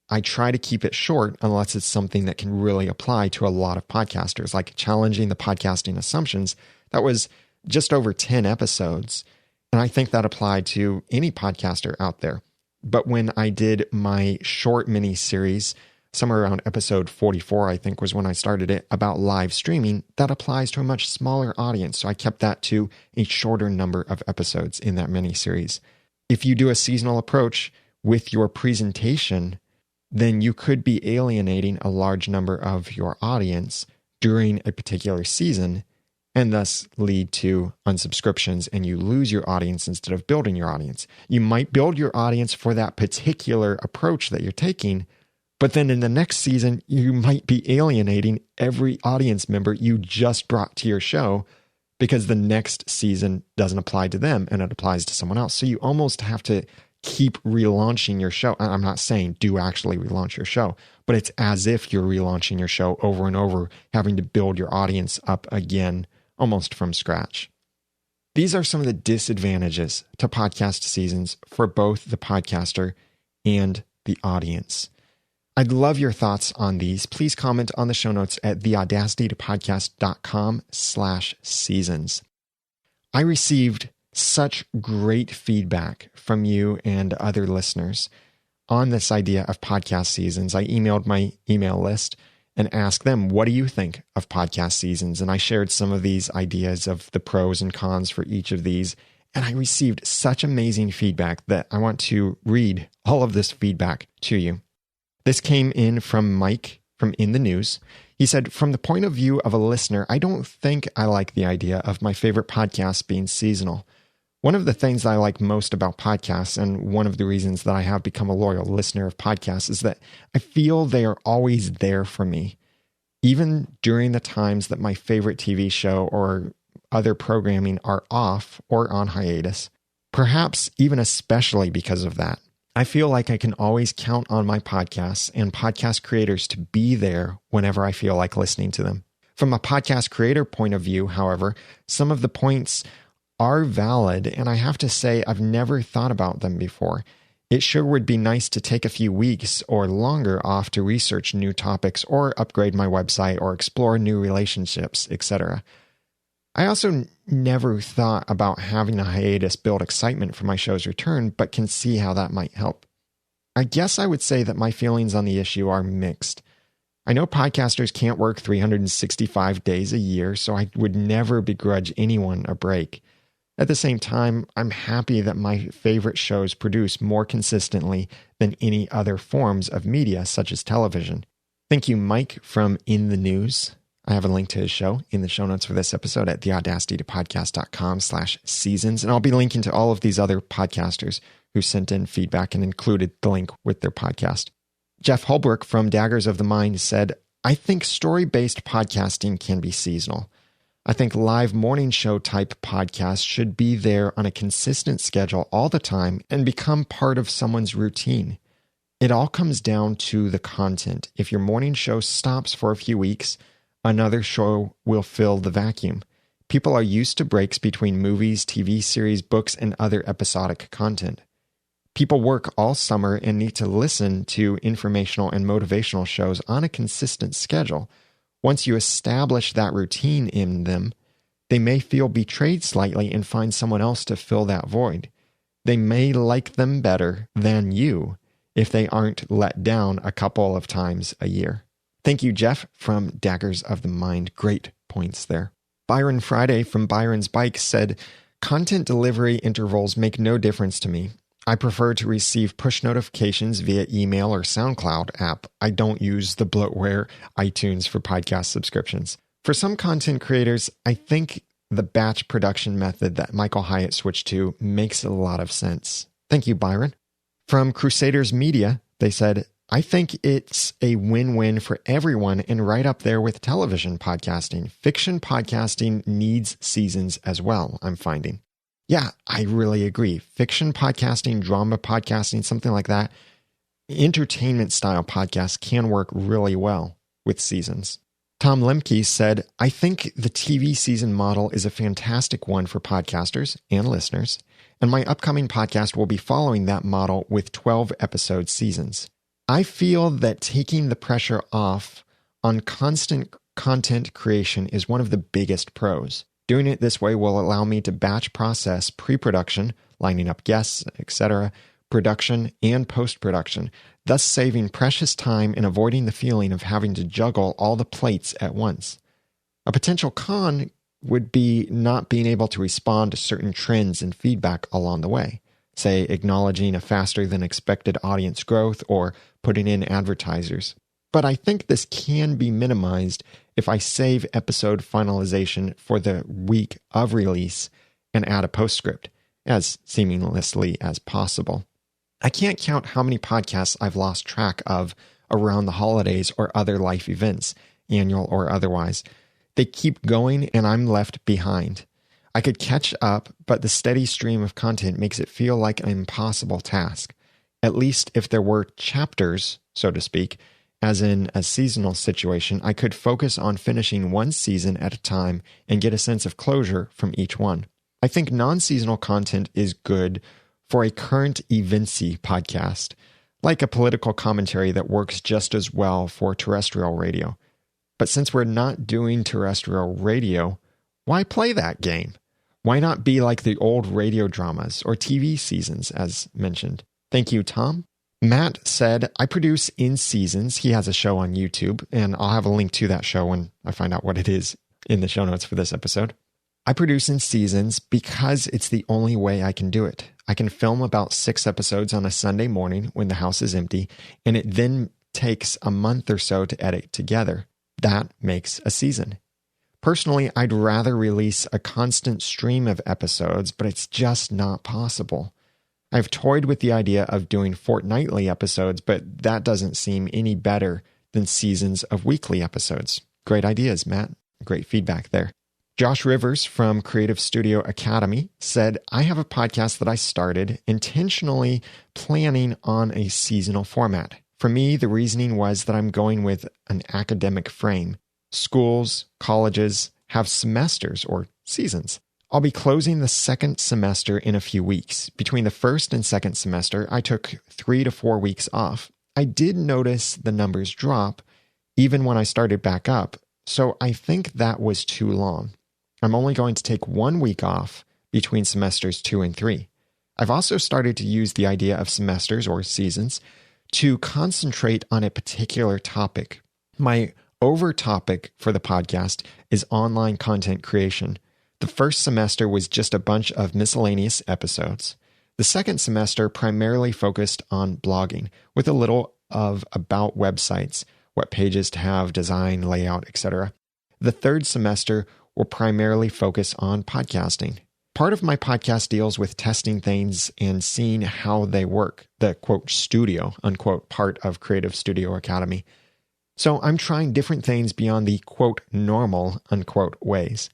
I try to keep it short unless it's something that can really apply to a lot of podcasters, like challenging the podcasting assumptions. That was just over 10 episodes. And I think that applied to any podcaster out there. But when I did my short mini series, somewhere around episode 44, I think was when I started it, about live streaming, that applies to a much smaller audience. So I kept that to a shorter number of episodes in that mini series. If you do a seasonal approach with your presentation, then you could be alienating a large number of your audience during a particular season and thus lead to unsubscriptions, and you lose your audience instead of building your audience. You might build your audience for that particular approach that you're taking, but then in the next season, you might be alienating every audience member you just brought to your show because the next season doesn't apply to them and it applies to someone else. So you almost have to keep relaunching your show. I'm not saying do actually relaunch your show, but it's as if you're relaunching your show over and over, having to build your audience up again, almost from scratch. These are some of the disadvantages to podcast seasons for both the podcaster and the audience. I'd love your thoughts on these. Please comment on the show notes at theaudacitytopodcast.com/seasons. I received such great feedback from you and other listeners on this idea of podcast seasons. I emailed my email list and asked them, what do you think of podcast seasons? And I shared some of these ideas of the pros and cons for each of these. And I received such amazing feedback that I want to read all of this feedback to you. This came in from Mike from In the News. He said, from the point of view of a listener, I don't think I like the idea of my favorite podcasts being seasonal. One of the things that I like most about podcasts, and one of the reasons that I have become a loyal listener of podcasts, is that I feel they are always there for me. Even during the times that my favorite TV show or other programming are off or on hiatus, perhaps even especially because of that. I feel like I can always count on my podcasts and podcast creators to be there whenever I feel like listening to them. From a podcast creator point of view, however, some of the points are valid, and I have to say I've never thought about them before. It sure would be nice to take a few weeks or longer off to research new topics or upgrade my website or explore new relationships, etc. I also never thought about having a hiatus build excitement for my show's return, but can see how that might help. I guess I would say that my feelings on the issue are mixed. I know podcasters can't work 365 days a year, so I would never begrudge anyone a break. At the same time, I'm happy that my favorite shows produce more consistently than any other forms of media, such as television. Thank you, Mike from In the News. I have a link to his show in the show notes for this episode at theaudacitytopodcast.com/seasons. And I'll be linking to all of these other podcasters who sent in feedback and included the link with their podcast. Jeff Holbrook from Daggers of the Mind said, I think story-based podcasting can be seasonal. I think live morning show type podcasts should be there on a consistent schedule all the time and become part of someone's routine. It all comes down to the content. If your morning show stops for a few weeks, another show will fill the vacuum. People are used to breaks between movies, TV series, books, and other episodic content. People work all summer and need to listen to informational and motivational shows on a consistent schedule. Once you establish that routine in them, they may feel betrayed slightly and find someone else to fill that void. They may like them better than you if they aren't let down a couple of times a year. Thank you, Jeff, from Daggers of the Mind. Great points there. Byron Friday from Byron's Bike said, content delivery intervals make no difference to me. I prefer to receive push notifications via email or SoundCloud app. I don't use the bloatware iTunes for podcast subscriptions. For some content creators, I think the batch production method that Michael Hyatt switched to makes a lot of sense. Thank you, Byron. From Crusaders Media, they said, I think it's a win-win for everyone and right up there with television podcasting. Fiction podcasting needs seasons as well, I'm finding. Yeah, I really agree. Fiction podcasting, drama podcasting, something like that, entertainment style podcasts can work really well with seasons. Tom Lemke said, I think the TV season model is a fantastic one for podcasters and listeners, and my upcoming podcast will be following that model with 12-episode seasons. I feel that taking the pressure off on constant content creation is one of the biggest pros. Doing it this way will allow me to batch process pre-production, lining up guests, etc., production, and post-production, thus saving precious time and avoiding the feeling of having to juggle all the plates at once. A potential con would be not being able to respond to certain trends and feedback along the way, say acknowledging a faster than expected audience growth or putting in advertisers. But I think this can be minimized if I save episode finalization for the week of release and add a postscript as seamlessly as possible. I can't count how many podcasts I've lost track of around the holidays or other life events, annual or otherwise. They keep going and I'm left behind. I could catch up, but the steady stream of content makes it feel like an impossible task. At least if there were chapters, so to speak, as in a seasonal situation, I could focus on finishing one season at a time and get a sense of closure from each one. I think non-seasonal content is good for a current eventsy podcast, like a political commentary that works just as well for terrestrial radio. But since we're not doing terrestrial radio, why play that game? Why not be like the old radio dramas or TV seasons as mentioned? Thank you, Tom. Matt said, I produce in seasons. He has a show on YouTube, and I'll have a link to that show when I find out what it is in the show notes for this episode. I produce in seasons because it's the only way I can do it. I can film about 6 episodes on a Sunday morning when the house is empty, and it then takes a month or so to edit together. That makes a season. Personally, I'd rather release a constant stream of episodes, but it's just not possible. I've toyed with the idea of doing fortnightly episodes, but that doesn't seem any better than seasons of weekly episodes. Great ideas, Matt. Great feedback there. Josh Rivers from Creative Studio Academy said, I have a podcast that I started intentionally planning on a seasonal format. For me, the reasoning was that I'm going with an academic frame. Schools, colleges have semesters or seasons. I'll be closing the second semester in a few weeks. Between the first and second semester, I took 3 to 4 weeks off. I did notice the numbers drop even when I started back up, so I think that was too long. I'm only going to take 1 week off between semesters 2 and 3. I've also started to use the idea of semesters or seasons to concentrate on a particular topic. My over topic for the podcast is online content creation. The first semester was just a bunch of miscellaneous episodes. The second semester primarily focused on blogging, with a little of about websites, what pages to have, design, layout, etc. The third semester will primarily focus on podcasting. Part of my podcast deals with testing things and seeing how they work, the quote studio, unquote, part of Creative Studio Academy. So I'm trying different things beyond the quote normal, unquote, ways.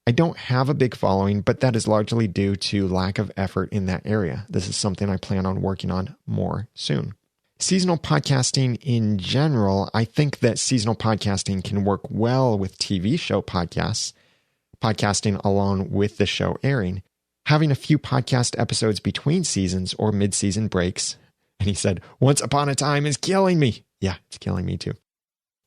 I don't have a big following, but that is largely due to lack of effort in that area. This is something I plan on working on more soon. Seasonal podcasting in general, I think that seasonal podcasting can work well with TV show podcasts, podcasting along with the show airing. Having a few podcast episodes between seasons or mid-season breaks, and he said, once upon a time is killing me. Yeah, it's killing me too.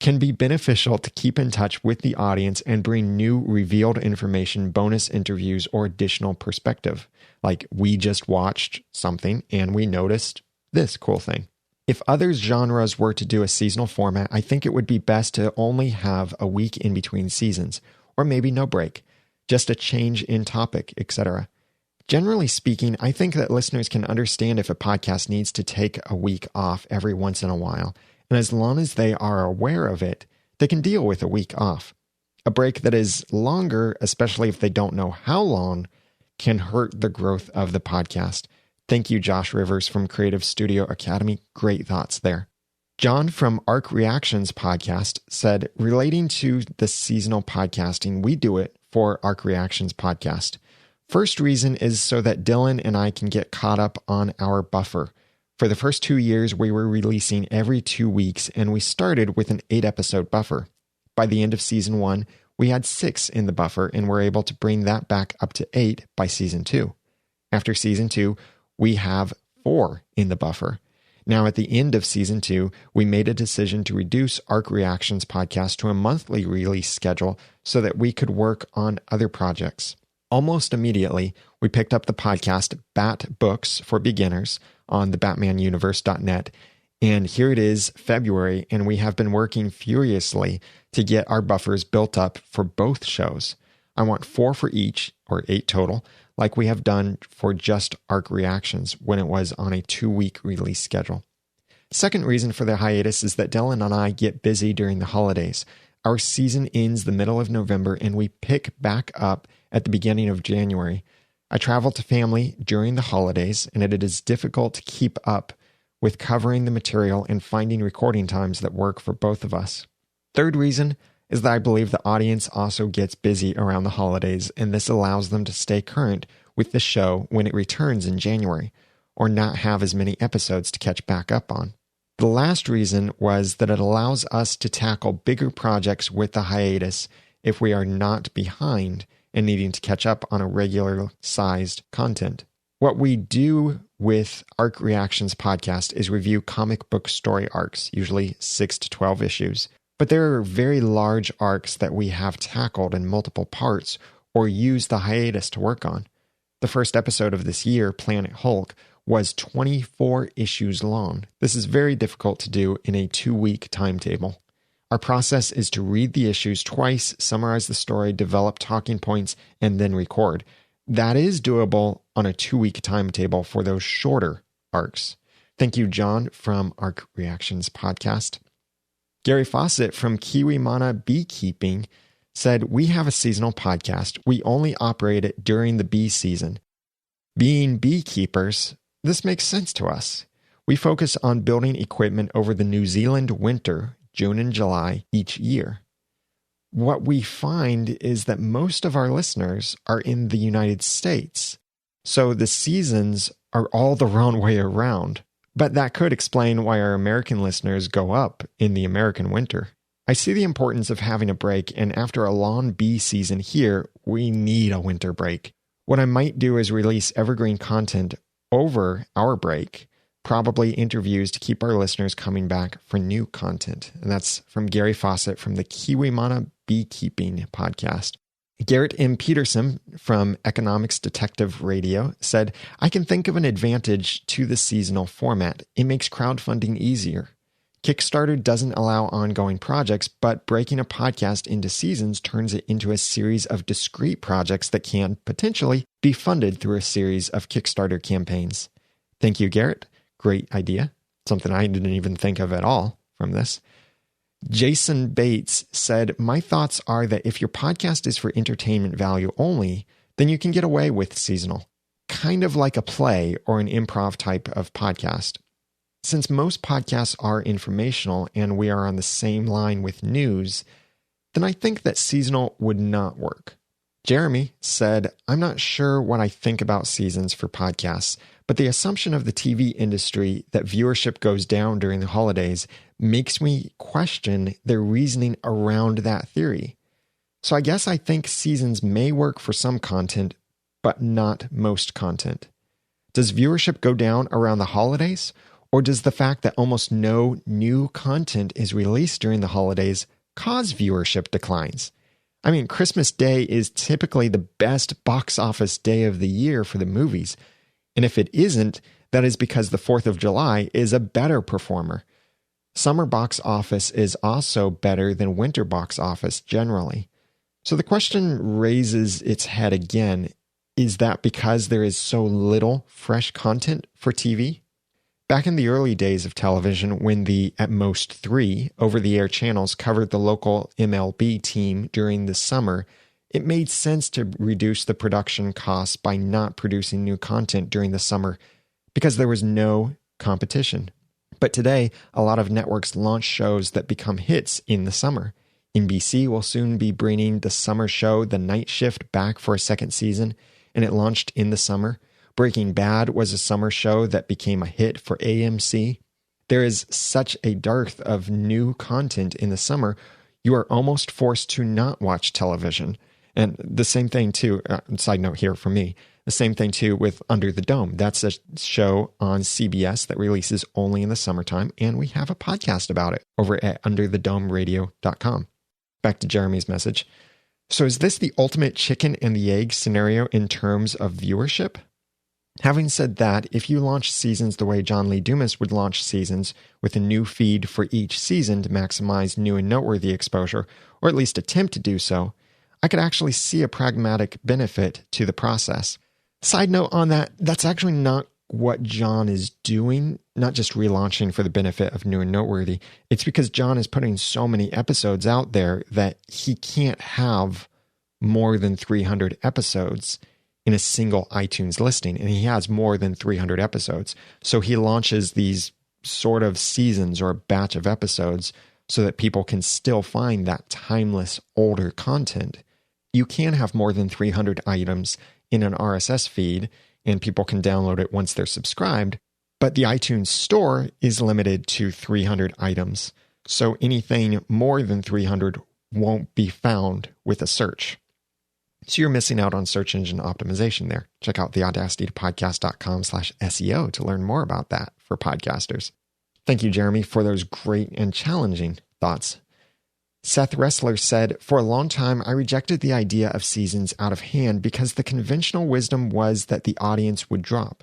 Can be beneficial to keep in touch with the audience and bring new revealed information, bonus interviews, or additional perspective. Like we just watched something and we noticed this cool thing. If other genres were to do a seasonal format, I think it would be best to only have a week in between seasons, or maybe no break, just a change in topic, etc. Generally speaking, I think that listeners can understand if a podcast needs to take a week off every once in a while. And as long as they are aware of it, they can deal with a week off. A break that is longer, especially if they don't know how long, can hurt the growth of the podcast. Thank you, Josh Rivers from Creative Studio Academy. Great thoughts there. John from Arc Reactions podcast said, relating to the seasonal podcasting, we do it for Arc Reactions podcast. First reason is so that Dylan and I can get caught up on our buffer. For the first 2 years, we were releasing every 2 weeks, and we started with an 8-episode buffer. By the end of season 1, we had 6 in the buffer, and were able to bring that back up to 8 by season 2. After season 2, we have 4 in the buffer. Now, at the end of season 2, we made a decision to reduce Arc Reactions podcast to a monthly release schedule so that we could work on other projects. Almost immediately, we picked up the podcast Bat Books for Beginners on the batmanuniverse.net, and here it is, February, and we have been working furiously to get our buffers built up for both shows. I want 4 for each, or 8 total, like we have done for just Arc Reactions when it was on a 2-week release schedule. Second reason for the hiatus is that Dylan and I get busy during the holidays. Our season ends the middle of November and we pick back up at the beginning of January. I travel to family during the holidays and it is difficult to keep up with covering the material and finding recording times that work for both of us. Third reason is that I believe the audience also gets busy around the holidays and this allows them to stay current with the show when it returns in January, or not have as many episodes to catch back up on. The last reason was that it allows us to tackle bigger projects with the hiatus if we are not behind and needing to catch up on a regular-sized content. What we do with Arc Reactions podcast is review comic book story arcs, usually 6 to 12 issues. But there are very large arcs that we have tackled in multiple parts or used the hiatus to work on. The first episode of this year, Planet Hulk, was 24 issues long. This is very difficult to do in a 2-week timetable. Our process is to read the issues twice, summarize the story, develop talking points, and then record. That is doable on a 2-week timetable for those shorter arcs. Thank you, John, from Arc Reactions Podcast. Gary Fawcett from Kiwi Mana Beekeeping said, we have a seasonal podcast. We only operate it during the bee season. Being beekeepers, this makes sense to us. We focus on building equipment over the New Zealand winter, June and July, each year. What we find is that most of our listeners are in the United States, so the seasons are all the wrong way around. But that could explain why our American listeners go up in the American winter. I see the importance of having a break, and after a long bee season here, we need a winter break. What I might do is release evergreen content over our break, probably interviews to keep our listeners coming back for new content. And that's from Gary Fawcett from the Kiwi Mana Beekeeping podcast. Garrett M. Peterson from Economics Detective Radio said, I can think of an advantage to the seasonal format. It makes crowdfunding easier. Kickstarter doesn't allow ongoing projects, but breaking a podcast into seasons turns it into a series of discrete projects that can potentially be funded through a series of Kickstarter campaigns. Thank you, Garrett. Great idea. Something I didn't even think of at all from this. Jason Bates said, my thoughts are that if your podcast is for entertainment value only, then you can get away with seasonal, kind of like a play or an improv type of podcast. Since most podcasts are informational and we are on the same line with news, then I think that seasonal would not work. Jeremy said, I'm not sure what I think about seasons for podcasts, but the assumption of the TV industry that viewership goes down during the holidays makes me question their reasoning around that theory. So I guess I think seasons may work for some content, but not most content. Does viewership go down around the holidays? Or does the fact that almost no new content is released during the holidays cause viewership declines? I mean, Christmas Day is typically the best box office day of the year for the movies. And if it isn't, that is because the 4th of July is a better performer. Summer box office is also better than winter box office generally. So the question raises its head again. Is that because there is so little fresh content for TV? Back in the early days of television, when the at most 3 over-the-air channels covered the local MLB team during the summer, it made sense to reduce the production costs by not producing new content during the summer because there was no competition. But today, a lot of networks launch shows that become hits in the summer. NBC will soon be bringing the summer show The Night Shift back for a second season, and it launched in the summer. Breaking Bad was a summer show that became a hit for AMC. There is such a dearth of new content in the summer, you are almost forced to not watch television. And the same thing too, side note here for me, the same thing too with Under the Dome. That's a show on CBS that releases only in the summertime, and we have a podcast about it over at underthedomeradio.com. Back to Jeremy's message. So is this the ultimate chicken and the egg scenario in terms of viewership? Having said that, if you launch seasons the way John Lee Dumas would launch seasons with a new feed for each season to maximize new and noteworthy exposure, or at least attempt to do so, I could actually see a pragmatic benefit to the process. Side note on that, that's actually not what John is doing. not just relaunching for the benefit of New and Noteworthy. It's because John is putting so many episodes out there that he can't have more than 300 episodes in a single iTunes listing. And he has more than 300 episodes. So he launches these sort of seasons or a batch of episodes so that people can still find that timeless, older content. You can have more than 300 items in an RSS feed, and people can download it once they're subscribed. But the iTunes store is limited to 300 items. So anything more than 300 won't be found with a search. So you're missing out on search engine optimization there. Check out the audacitytopodcast.com/SEO to learn more about that for podcasters. Thank you, Jeremy, for those great and challenging thoughts. Seth Ressler said, "For a long time, I rejected the idea of seasons out of hand because the conventional wisdom was that the audience would drop.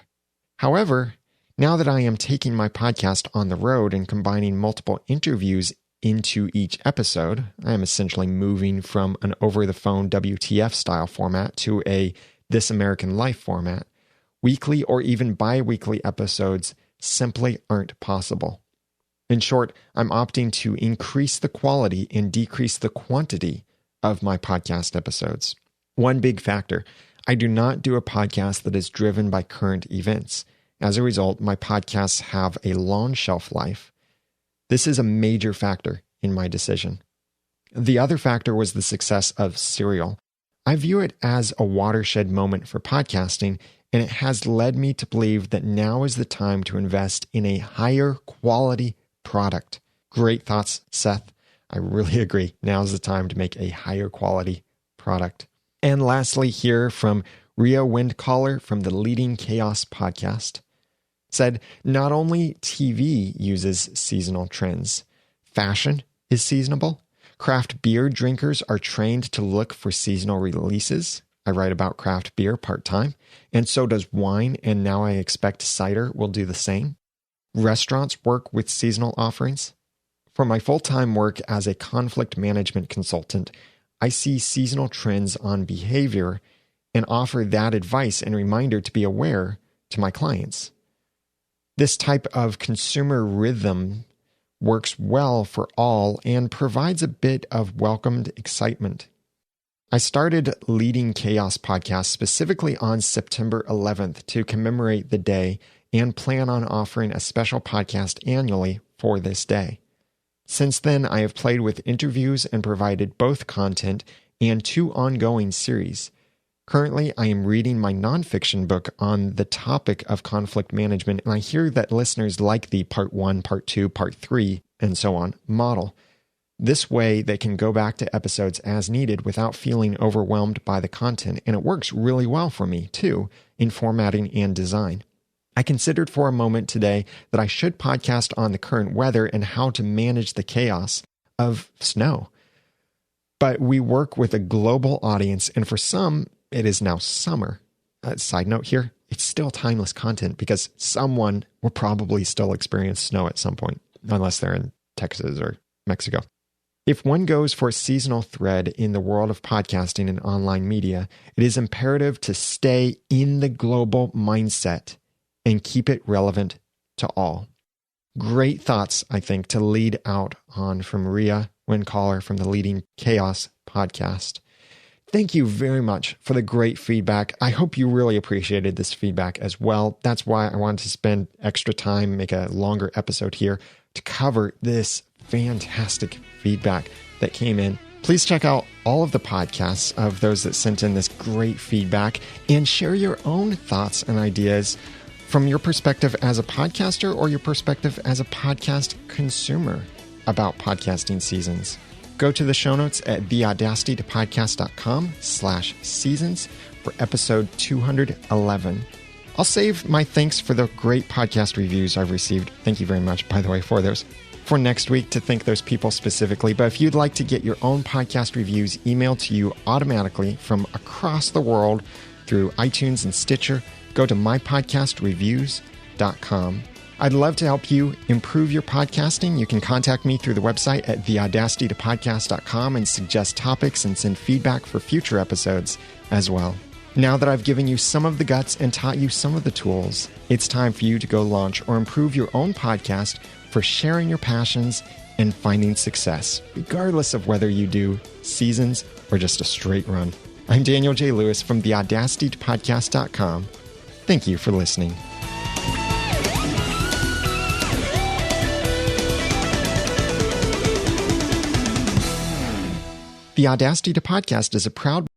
However, now that I am taking my podcast on the road and combining multiple interviews into each episode, I am essentially moving from an over-the-phone WTF style format to a This American Life format. Weekly or even bi-weekly episodes simply aren't possible. In short, I'm opting to increase the quality and decrease the quantity of my podcast episodes. One big factor, I do not do a podcast that is driven by current events. As a result, my podcasts have a long shelf life. This is a major factor in my decision. The other factor was the success of Serial. I view it as a watershed moment for podcasting, and it has led me to believe that now is the time to invest in a higher quality product. Great thoughts, Seth. I really agree. Now's the time to make a higher quality product. And lastly, here from Rhea Windcaller from the Leading Chaos podcast, said, not only TV uses seasonal trends, fashion is seasonable. Craft beer drinkers are trained to look for seasonal releases. I write about craft beer part-time, and so does wine, and now I expect cider will do the same. Restaurants work with seasonal offerings. For my full-time work as a conflict management consultant, I see seasonal trends on behavior and offer that advice and reminder to be aware to my clients. This type of consumer rhythm works well for all and provides a bit of welcomed excitement. I started Leading Chaos podcast specifically on September 11th to commemorate the day and plan on offering a special podcast annually for this day. Since then, I have played with interviews and provided both content and 2 ongoing series. Currently, I am reading my nonfiction book on the topic of conflict management, and I hear that listeners like the part 1, part 2, part 3, and so on model. This way, they can go back to episodes as needed without feeling overwhelmed by the content, and it works really well for me, too, in formatting and design. I considered for a moment today that I should podcast on the current weather and how to manage the chaos of snow. But we work with a global audience, and for some, it is now summer. Side note here, it's still timeless content because someone will probably still experience snow at some point, unless they're in Texas or Mexico. If one goes for a seasonal thread in the world of podcasting and online media, it is imperative to stay in the global mindset and keep it relevant to all. Great thoughts, I think, to lead out on from Rhea Windcaller from the Leading Chaos podcast. Thank you very much for the great feedback. I hope you really appreciated this feedback as well. That's why I wanted to spend extra time, make a longer episode here to cover this fantastic feedback that came in. Please check out all of the podcasts of those that sent in this great feedback and share your own thoughts and ideas from your perspective as a podcaster or your perspective as a podcast consumer about podcasting seasons. Go to the show notes at theaudacitytopodcast.com/seasons for episode 211. I'll save my thanks for the great podcast reviews I've received. Thank you very much, by the way, for those. For next week to thank those people specifically. But if you'd like to get your own podcast reviews emailed to you automatically from across the world through iTunes and Stitcher, go to mypodcastreviews.com. I'd love to help you improve your podcasting. You can contact me through the website at theaudacitytopodcast.com and suggest topics and send feedback for future episodes as well. Now that I've given you some of the guts and taught you some of the tools, it's time for you to go launch or improve your own podcast for sharing your passions and finding success, regardless of whether you do seasons or just a straight run. I'm Daniel J. Lewis from the AudacityToPodcast.com. Thank you for listening. The Audacity to Podcast is a proud